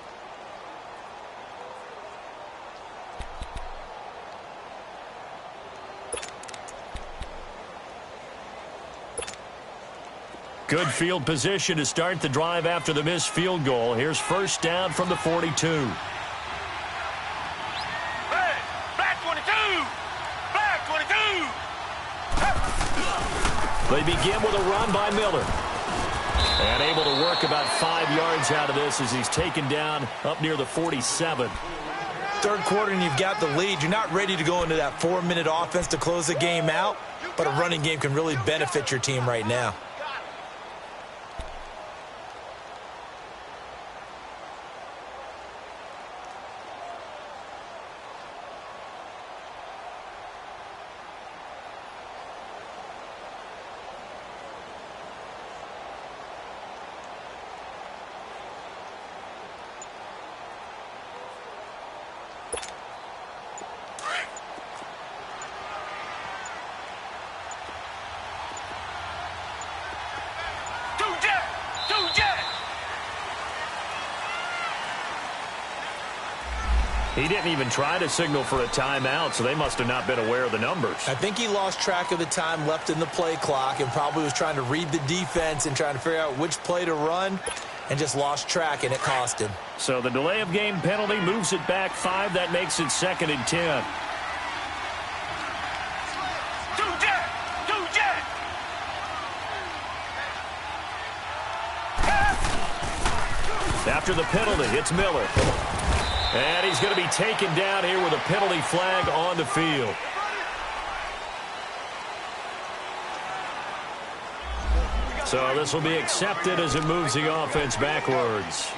Good field position to start the drive after the missed field goal. Here's 1st down from the 42. They begin with a run by Miller. And able to work about 5 yards out of this as he's taken down up near the 47. Third quarter and you've got the lead. You're not ready to go into that 4-minute offense to close the game out, but a running game can really benefit your team right now. He didn't even try to signal for a timeout, so they must have not been aware of the numbers. I think he lost track of the time left in the play clock and probably was trying to read the defense and trying to figure out which play to run and just lost track, and it cost him. So the delay of game penalty moves it back 5. That makes it 2nd and 10. After the penalty, it's Miller. And he's going to be taken down here with a penalty flag on the field. So this will be accepted as it moves the offense backwards.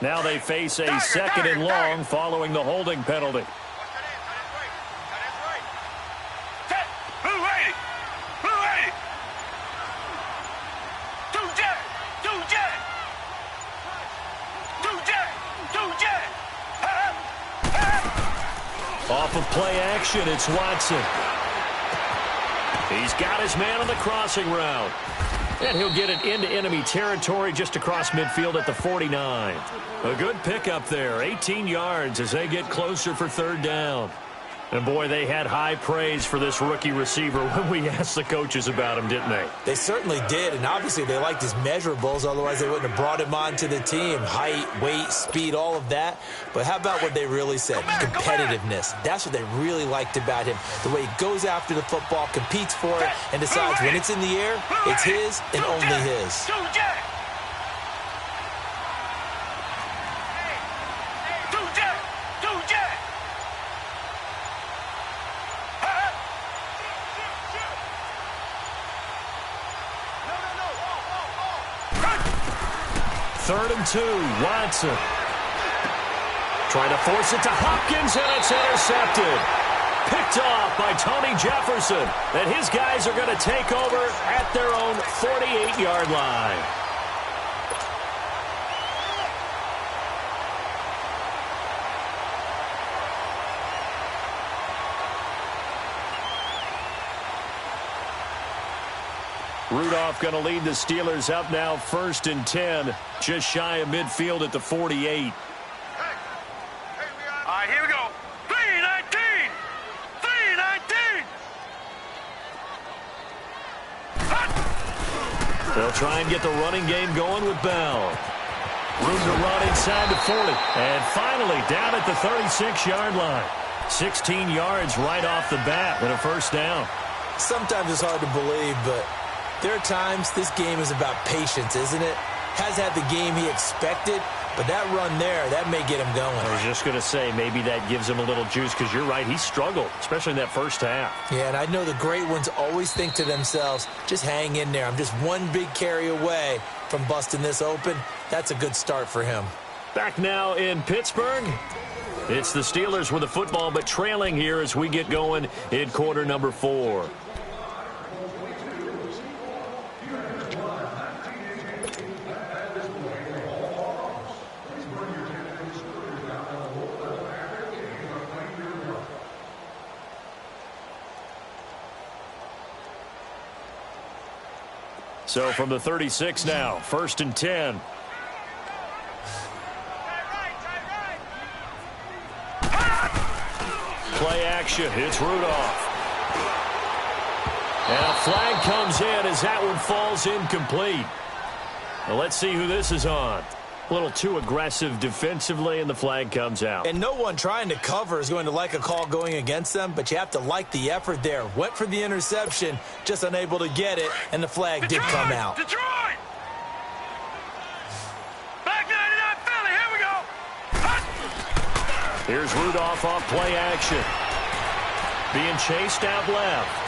Now they face a 2nd and long following the holding penalty. Off of play action, it's Watson. He's got his man on the crossing route. And he'll get it into enemy territory just across midfield at the 49. A good pickup there, 18 yards as they get closer for 3rd down. And, boy, they had high praise for this rookie receiver when we asked the coaches about him, didn't they? They certainly did, and obviously they liked his measurables. Otherwise, they wouldn't have brought him onto the team. Height, weight, speed, all of that. But how about what they really said? Competitiveness. That's what they really liked about him. The way he goes after the football, competes for it, and decides when it's in the air, it's his and only his. Third and 2, Watson. Trying to force it to Hopkins, and it's intercepted. Picked off by Tony Jefferson. And his guys are going to take over at their own 48-yard line. Rudolph going to lead the Steelers up now, 1st and 10, just shy of midfield at the 48. All right, here we go. 3-19. 3-19. They'll try and get the running game going with Bell. Room to run inside the 40. And finally down at the 36-yard line. 16 yards right off the bat and a first down. Sometimes it's hard to believe, but there are times this game is about patience, isn't it? Has had the game he expected, but that run there, that may get him going. I was just going to say, maybe that gives him a little juice, because you're right, he struggled, especially in that first half. Yeah, and I know the great ones always think to themselves, just hang in there. I'm just one big carry away from busting this open. That's a good start for him. Back now in Pittsburgh. It's the Steelers with the football, but trailing here as we get going in quarter number 4. So from the 36 now, 1st and 10. Play action. It's Rudolph. And a flag comes in as that one falls incomplete. Well, let's see who this is on. A little too aggressive defensively, and the flag comes out. And no one trying to cover is going to like a call going against them, but you have to like the effort there. Went for the interception, just unable to get it, and the flag did come out. Detroit! Back 99 Philly, here we go! Here's Rudolph off play action. Being chased out left.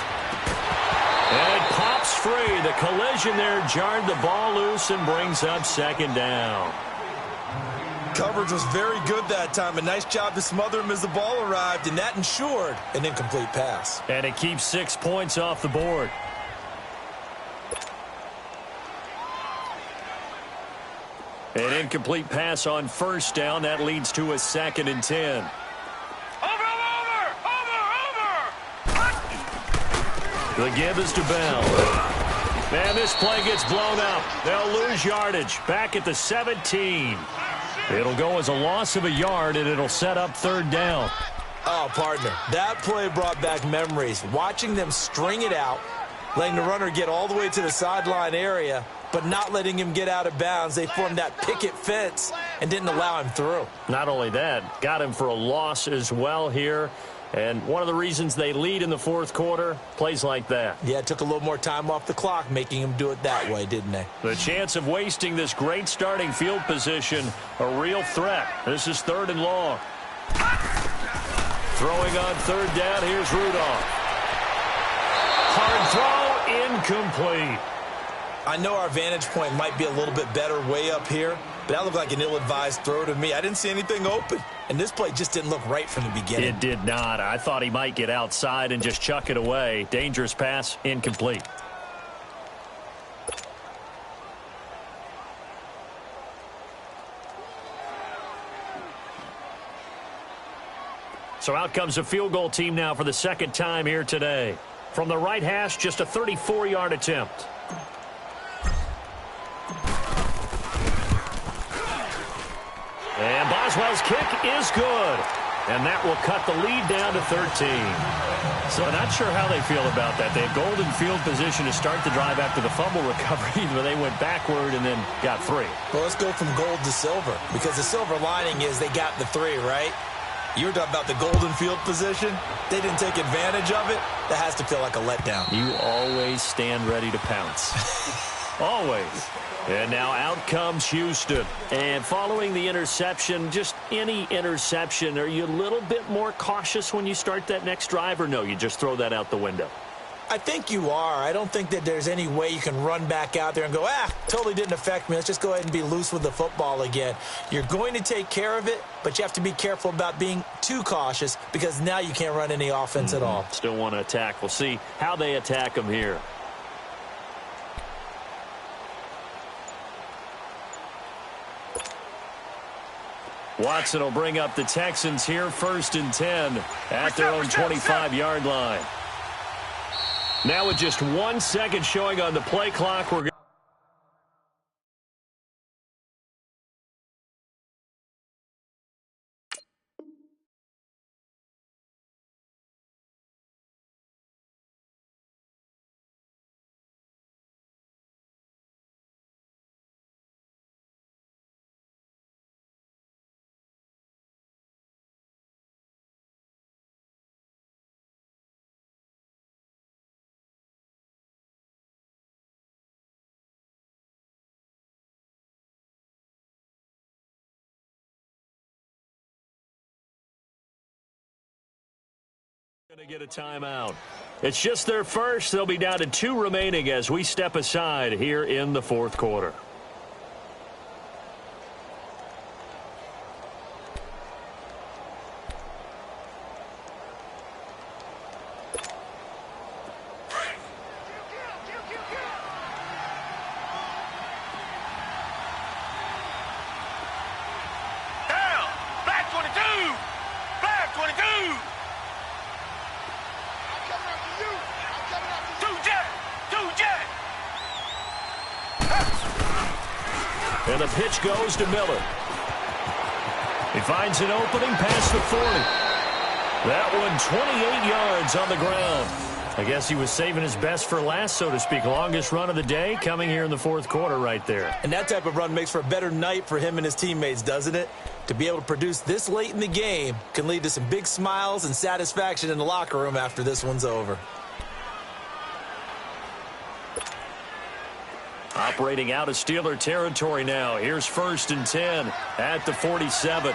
And it pops free. The collision there jarred the ball loose and brings up 2nd down. Coverage was very good that time. A nice job to smother him as the ball arrived, and that ensured an incomplete pass. And it keeps 6 points off the board. An incomplete pass on 1st down. That leads to a 2nd and 10. The give is to Bell. Man, this play gets blown up. They'll lose yardage. Back at the 17. It'll go as a loss of a yard, and it'll set up 3rd down. Oh, partner, that play brought back memories. Watching them string it out, letting the runner get all the way to the sideline area, but not letting him get out of bounds. They formed that picket fence and didn't allow him through. Not only that, got him for a loss as well here. And one of the reasons they lead in the 4th quarter, plays like that. Yeah, it took a little more time off the clock, making him do it that way, didn't they? The chance of wasting this great starting field position, a real threat. This is 3rd and long. Throwing on 3rd down, here's Rudolph. Hard throw, incomplete. I know our vantage point might be a little bit better way up here, but that looked like an ill-advised throw to me. I didn't see anything open, and this play just didn't look right from the beginning. It did not. I thought he might get outside and just chuck it away. Dangerous pass, incomplete. So out comes a field goal team now for the 2nd time here today. From the right hash, just a 34-yard attempt. And Boswell's kick is good. and that will cut the lead down to 13. So I'm not sure how they feel about that. They had golden field position to start the drive after the fumble recovery, but they went backward and then got 3. Well, let's go from gold to silver, because the silver lining is they got the 3, right? You were talking about the golden field position. They didn't take advantage of it. That has to feel like a letdown. You always stand ready to pounce. Always. And now out comes Houston. And following the interception, just any interception, are you a little bit more cautious when you start that next drive, or no, you just throw that out the window? I think you are. I don't think that there's any way you can run back out there and go, totally didn't affect me. Let's just go ahead and be loose with the football again. You're going to take care of it, but you have to be careful about being too cautious, because now you can't run any offense at all. Still want to attack. We'll see how they attack them here. Watson will bring up the Texans here, 1st and 10 at their own 25-yard line. Now with just 1 second showing on the play clock, we're going to get a timeout. It's just their first. They'll be down to 2 remaining as we step aside here in the 4th quarter. Down. Black 22. Black 22. And the pitch goes to Miller. He finds an opening past the 40. That one 28 yards on the ground. I guess he was saving his best for last, so to speak. Longest run of the day coming here in the 4th quarter right there. And that type of run makes for a better night for him and his teammates, doesn't it? To be able to produce this late in the game can lead to some big smiles and satisfaction in the locker room after this one's over. Operating out of Steeler territory now. Here's 1st and 10 at the 47.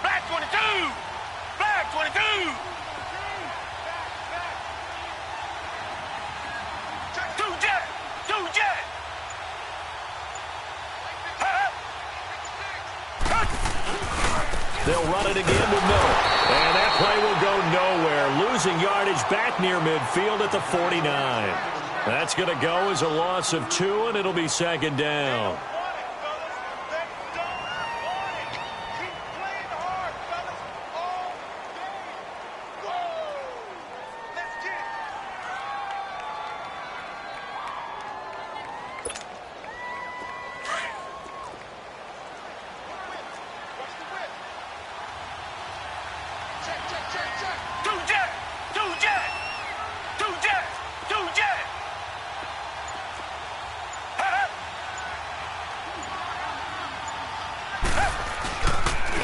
Black 22. Black 22. Two jet. They'll run it again with Miller. And that play will go nowhere. Losing yardage back near midfield at the 49. That's going to go as a loss of 2, and it'll be 2nd down.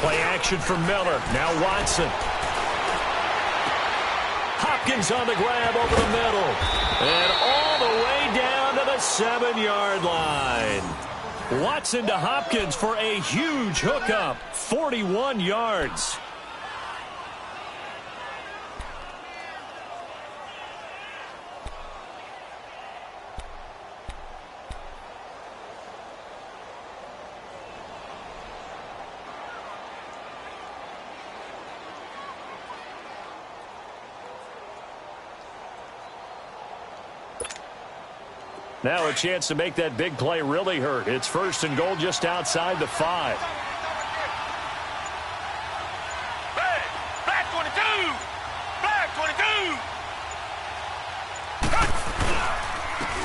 Play action for Miller. Now Watson. Hopkins on the grab over the middle. And all the way down to the 7-yard line. Watson to Hopkins for a huge hookup. 41 yards. Now a chance to make that big play really hurt. It's 1st and goal just outside the 5. Black 22. Black 22.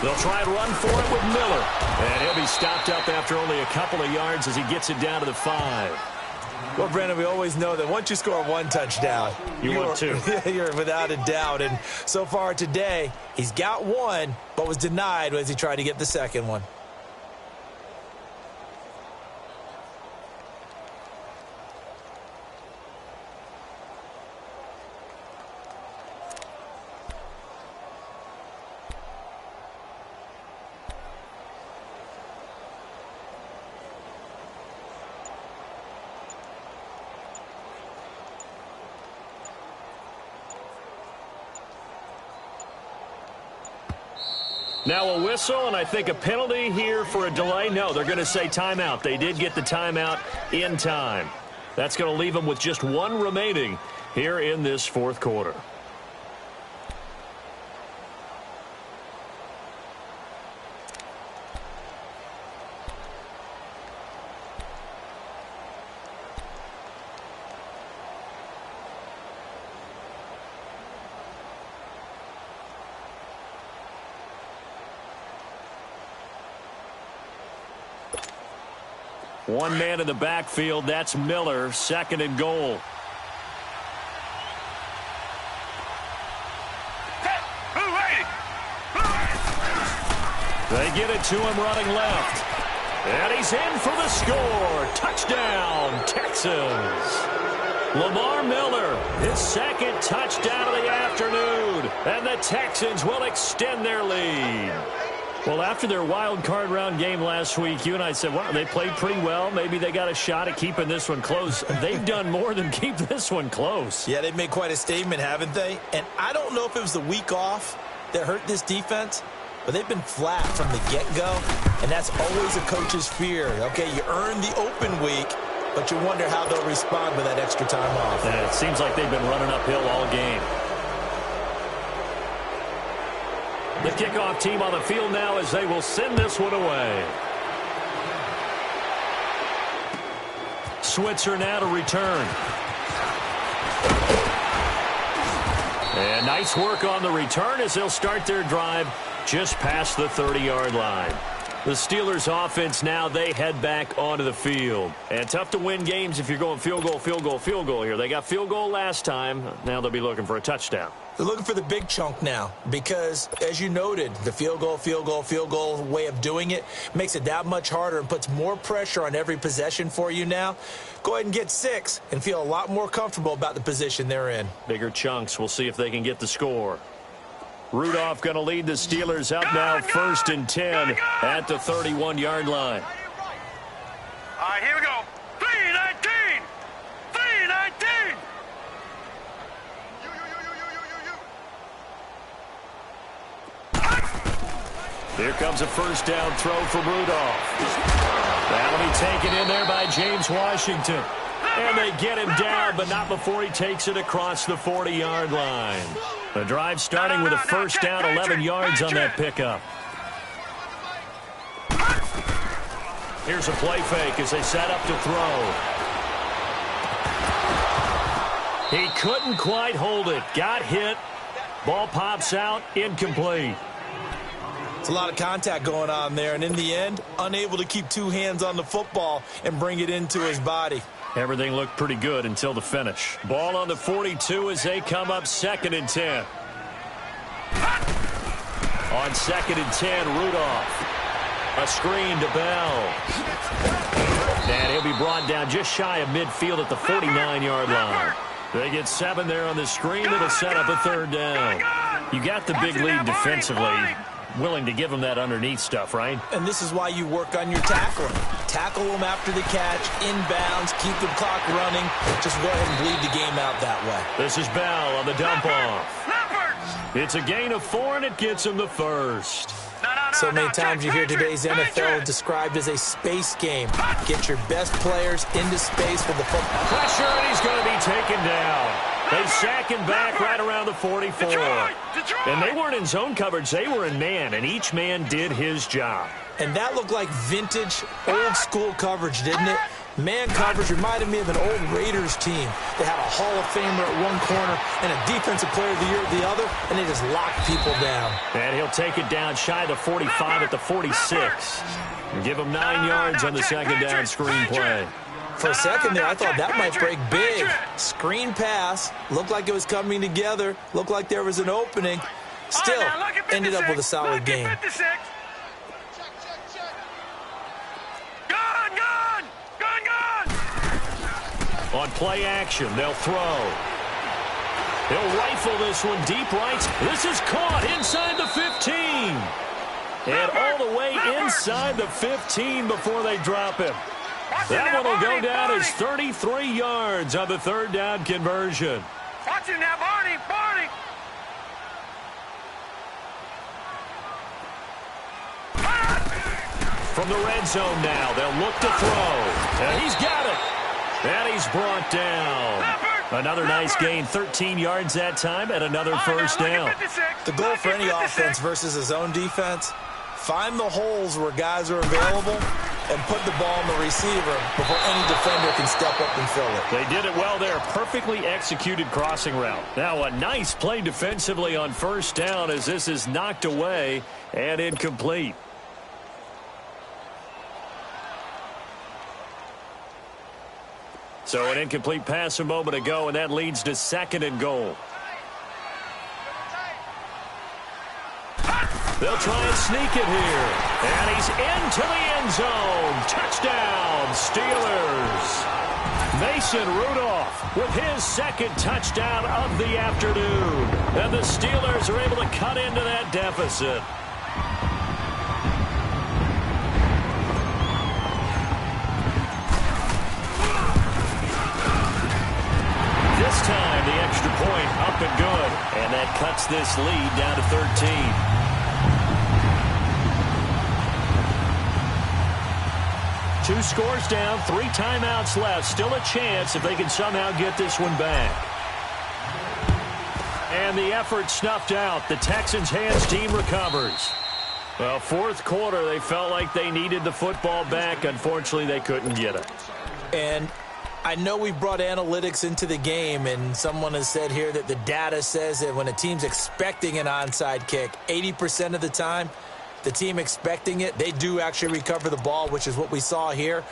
They'll try and run for it with Miller. And he'll be stopped up after only a couple of yards as he gets it down to the 5. Well, Brandon, we always know that once you score one touchdown, you're 2. You're without a doubt. And so far today, he's got one, but was denied as he tried to get the second one. Now a whistle, and I think a penalty here for a delay. No, they're going to say timeout. They did get the timeout in time. That's going to leave them with just one remaining here in this fourth quarter. One man in the backfield. That's Miller. 2nd and goal. They get it to him running left. And he's in for the score. Touchdown, Texans. Lamar Miller, his 2nd touchdown of the afternoon. And the Texans will extend their lead. Well, after their wild card round game last week, you and I said, well, they played pretty well. Maybe they got a shot at keeping this one close. They've done more than keep this one close. Yeah, they've made quite a statement, haven't they? And I don't know if it was the week off that hurt this defense, but they've been flat from the get-go, and that's always a coach's fear. Okay, you earn the open week, but you wonder how they'll respond with that extra time off. And it seems like they've been running uphill all game. The kickoff team on the field now as they will send this one away. Switzer now to return. And nice work on the return as they'll start their drive just past the 30-yard line. The Steelers offense now, they head back onto the field. And tough to win games if you're going field goal, field goal, field goal here. They got field goal last time. Now they'll be looking for a touchdown. They're looking for the big chunk now because, as you noted, the field goal way of doing it makes it that much harder and puts more pressure on every possession for you now. Go ahead and get 6 and feel a lot more comfortable about the position they're in. Bigger chunks. We'll see if they can get the score. Rudolph going to lead the Steelers up now 1st and 10 at the 31-yard line. All right, here we go. 3-19. 3-19. Here comes a first down throw from Rudolph. That'll be taken in there by James Washington. And they get him down, but not before he takes it across the 40-yard line. The drive starting with a first down, 11 yards on that pickup. Here's a play fake as they set up to throw. He couldn't quite hold it. Got hit. Ball pops out, incomplete. It's a lot of contact going on there, and in the end, unable to keep 2 hands on the football and bring it into his body. Everything looked pretty good until the finish. Ball on the 42 as they come up 2nd and 10. On 2nd and 10, Rudolph. A screen to Bell. And he'll be brought down just shy of midfield at the 49-yard line. They get 7 there on the screen. It'll set up a 3rd down. You got the big lead defensively. Willing to give them that underneath stuff, right? And this is why you work on your tackling. Tackle them after the catch, inbounds, keep the clock running. Just go ahead and bleed the game out that way. This is Bell on the dump off. It's a gain of 4, and it gets him the first. So many times you hear today's NFL described as a space game. Get your best players into space for the football. Pressure, and he's going to be taken down. They sack him back right around the 44. And they weren't in zone coverage. They were in man, and each man did his job. And that looked like vintage, old-school coverage, didn't it? Man coverage reminded me of an old Raiders team. They had a Hall of Famer at one corner and a Defensive Player of the Year at the other, and they just locked people down. And he'll take it down shy of the 45 at the 46. And give him 9 yards on the 2nd down screen play. For a second there, I thought that might break big. Screen pass. Looked like it was coming together. Looked like there was an opening. Still, ended up with a solid game. On play action, they'll throw. He'll rifle this one deep right. This is caught inside the 15. And all the way inside the 15 before they drop him. That one will go down as 33 yards on the third down conversion. Watching now, Barney. From the red zone now, they'll look to throw. And he's got it. And he's brought down. Another nice gain, 13 yards that time, and another first down. The goal for any offense versus a zone defense, find the holes where guys are available and put the ball on the receiver before any defender can step up and fill it. They did it well there. Perfectly executed crossing route. Now a nice play defensively on first down as this is knocked away and incomplete. So an incomplete pass a moment ago, and that leads to 2nd and goal. They'll try and sneak it here. And he's into the end zone. Touchdown, Steelers. Mason Rudolph with his 2nd touchdown of the afternoon. And the Steelers are able to cut into that deficit. This time, the extra point up and good. And that cuts this lead down to 13. Two scores down, 3 timeouts left. Still a chance if they can somehow get this one back. And the effort snuffed out. The Texans' hands team recovers. Well, 4th quarter, they felt like they needed the football back. Unfortunately, they couldn't get it. And I know we brought analytics into the game, and someone has said here that the data says that when a team's expecting an onside kick, 80% of the time, the team expecting it, they do actually recover the ball, which is what we saw here.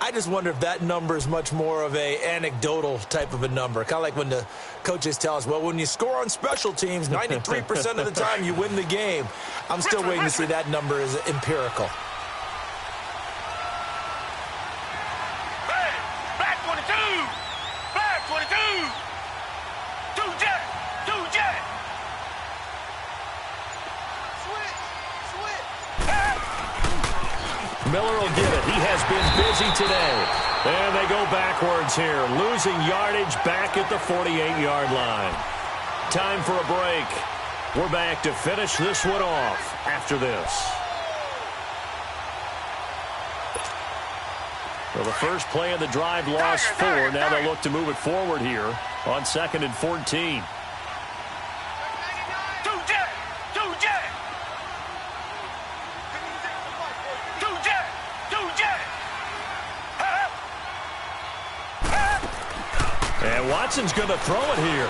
I just wonder if that number is much more of a anecdotal type of a number. Kind of like when the coaches tell us, well, when you score on special teams, 93% of the time you win the game. I'm still waiting to see that number is empirical. Black 22. Black 22. Two jet. Miller will get it. He has been busy today. And they go backwards here, losing yardage back at the 48-yard line. Time for a break. We're back to finish this one off after this. Well, the first play of the drive lost 4. Now they look to move it forward here on 2nd and 14. And Watson's going to throw it here.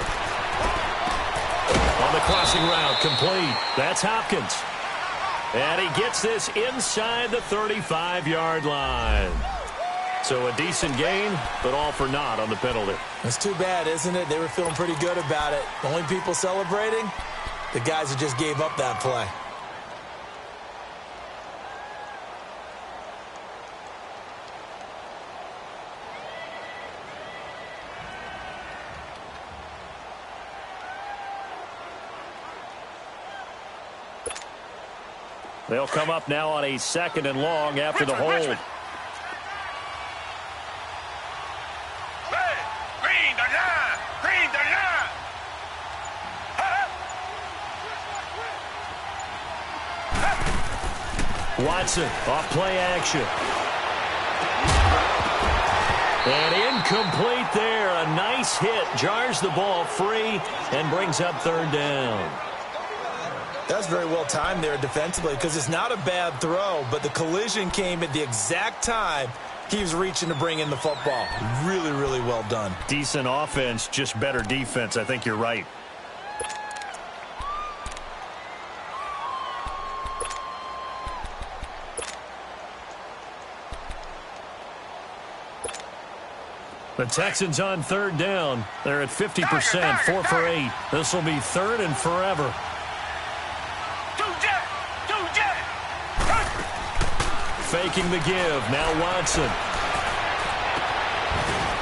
On the crossing route, complete. That's Hopkins. And he gets this inside the 35-yard line. So a decent gain, but all for naught on the penalty. It's too bad, isn't it? They were feeling pretty good about it. The only people celebrating, the guys who just gave up that play. They'll come up now on a 2nd and long after the hold. Green, the line. Green, the line. Watson off play action. And incomplete there. A nice hit. Jars the ball free and brings up 3rd down. That's very well timed there defensively because it's not a bad throw, but the collision came at the exact time he was reaching to bring in the football. Really, really well done. Decent offense, just better defense. I think you're right. The Texans on third down. They're at 50%, 4 for 8. This will be third and forever. Faking the give. Now Watson.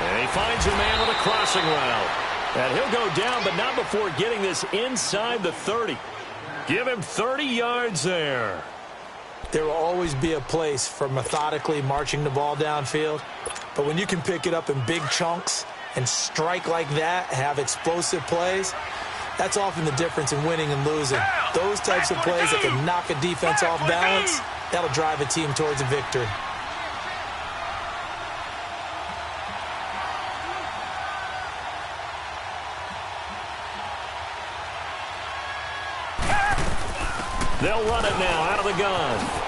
And he finds a man with a crossing route. And he'll go down, but not before getting this inside the 30. Give him 30 yards there. There will always be a place for methodically marching the ball downfield. But when you can pick it up in big chunks and strike like that, have explosive plays, that's often the difference in winning and losing. Those types of plays that can knock a defense off balance, that'll drive a team towards a victory. They'll run it now out of the gun.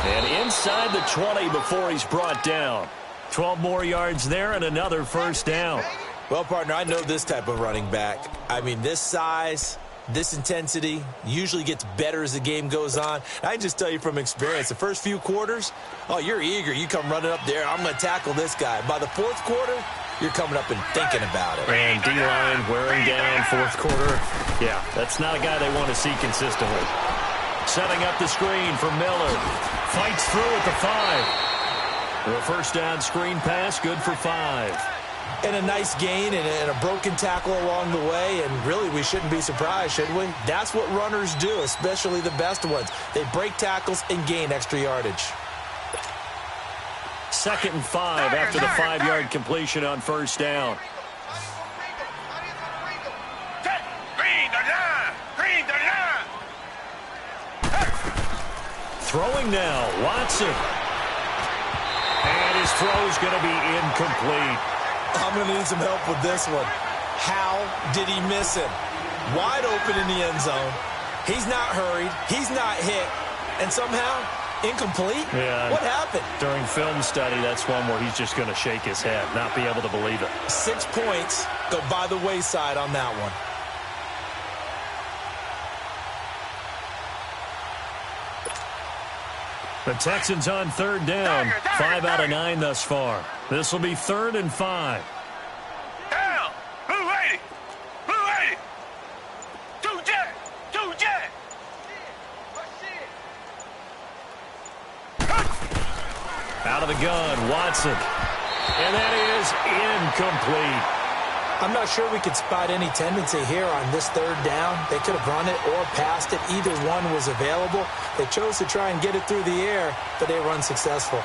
And inside the 20 before he's brought down. 12 more yards there and another first down. Well, partner, I know this type of running back. I mean, this size, this intensity usually gets better as the game goes on. I can just tell you from experience, the first few quarters, oh, you're eager. You come running up there, I'm going to tackle this guy. By the fourth quarter, you're coming up and thinking about it. And D-line wearing down fourth quarter. Yeah, that's not a guy they want to see consistently. Setting up the screen for Miller. Fights through at the 5. The first down screen pass, good for 5. And a nice gain and a broken tackle along the way, and really we shouldn't be surprised, should we? That's what runners do, especially the best ones. They break tackles and gain extra yardage. 2nd and 5 after the 5-yard completion on first down. Throwing now, Watson. And his throw's going to be incomplete. I'm going to need some help with this one. How did he miss him? Wide open in the end zone. He's not hurried. He's not hit. And somehow, incomplete? Yeah. What happened? During film study, that's one where he's just going to shake his head, not be able to believe it. 6 points go by the wayside on that one. The Texans on third down. 5 out of 9 thus far. This will be 3rd and 5. Down. Blue 80. Blue 80. 2 jet. 2 jet. Out of the gun, Watson. And that is incomplete. I'm not sure we could spot any tendency here on this 3rd down. They could have run it or passed it. Either one was available. They chose to try and get it through the air, but they were unsuccessful.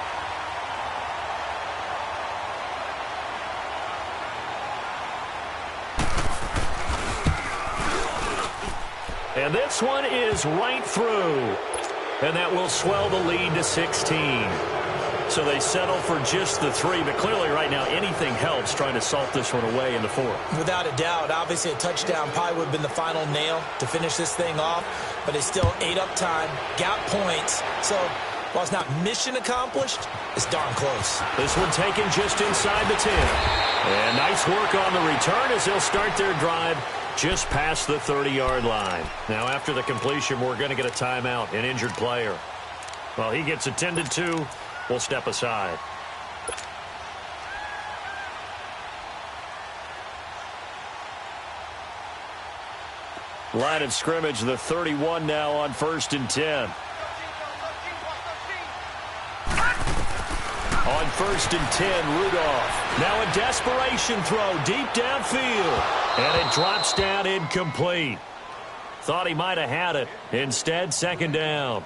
And this one is right through. And that will swell the lead to 16. So they settle for just the 3, but clearly right now anything helps trying to salt this one away in the 4th. Without a doubt, obviously a touchdown probably would have been the final nail to finish this thing off, but they still ate up time, got points. So while it's not mission accomplished, it's darn close. This one taken just inside the 10. And nice work on the return as they'll start their drive just past the 30-yard line. Now after the completion, we're going to get a timeout, an injured player. Well, he gets attended to. We'll step aside. Line of scrimmage, the 31 now on 1st and 10. On 1st and 10, Rudolph. Now a desperation throw deep downfield. And it drops down incomplete. Thought he might have had it. Instead, 2nd down.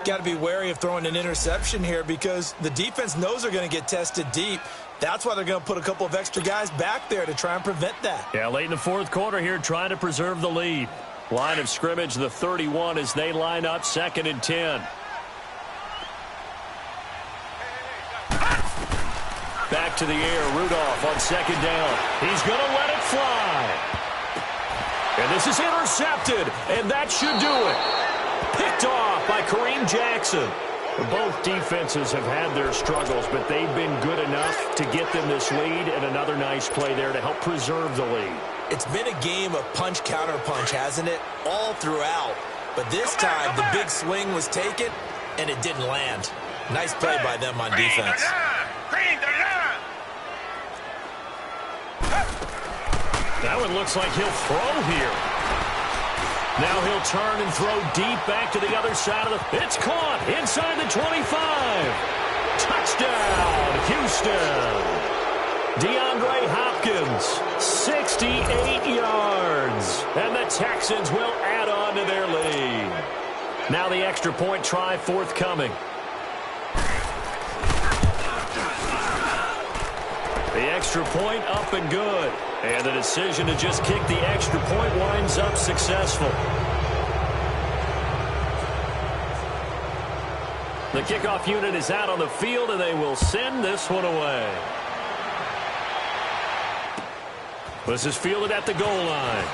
Got to be wary of throwing an interception here because the defense knows they're going to get tested deep. That's why they're going to put a couple of extra guys back there to try and prevent that. Yeah, late in the 4th quarter here, trying to preserve the lead. Line of scrimmage, the 31 as they line up 2nd and 10. Back to the air, Rudolph on 2nd down. He's going to let it fly. And this is intercepted, and that should do it. Picked off by Kareem Jackson. Both defenses have had their struggles, but they've been good enough to get them this lead, and another nice play there to help preserve the lead. It's been a game of punch-counter-punch, hasn't it? All throughout. But this time, the big swing was taken, and it didn't land. Nice play by them on defense. That one looks like he'll throw here. Now he'll turn and throw deep back to the other side of the... It's caught inside the 25. Touchdown, Houston. DeAndre Hopkins, 68 yards. And the Texans will add on to their lead. Now the extra point try forthcoming. The extra point up and good. And the decision to just kick the extra point winds up successful. The kickoff unit is out on the field, and they will send this one away. This is fielded at the goal line.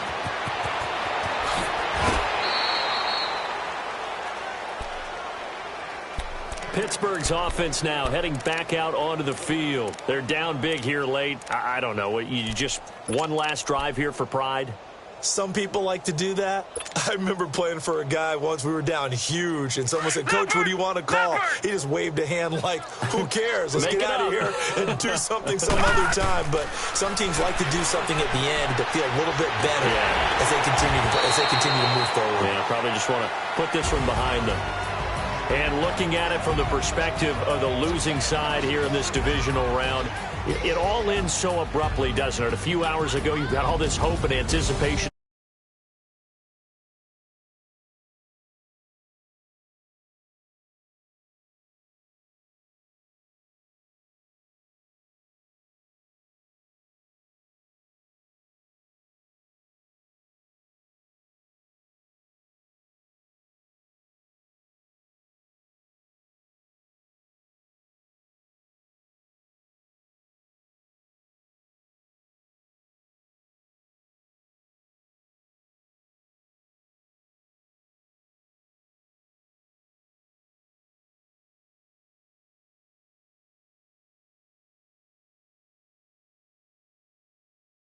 Pittsburgh's offense now heading back out onto the field. They're down big here late. I don't know. You just one last drive here for pride? Some people like to do that. I remember playing for a guy once. We were down huge, and someone said, Coach, what do you want to call? He just waved a hand like, who cares? Let's get out of here and do something some other time. But some teams like to do something at the end to feel a little bit better as they continue to move forward. Yeah, probably just want to put this one behind them. And looking at it from the perspective of the losing side here in this divisional round, it all ends so abruptly, doesn't it? A few hours ago, you've got all this hope and anticipation.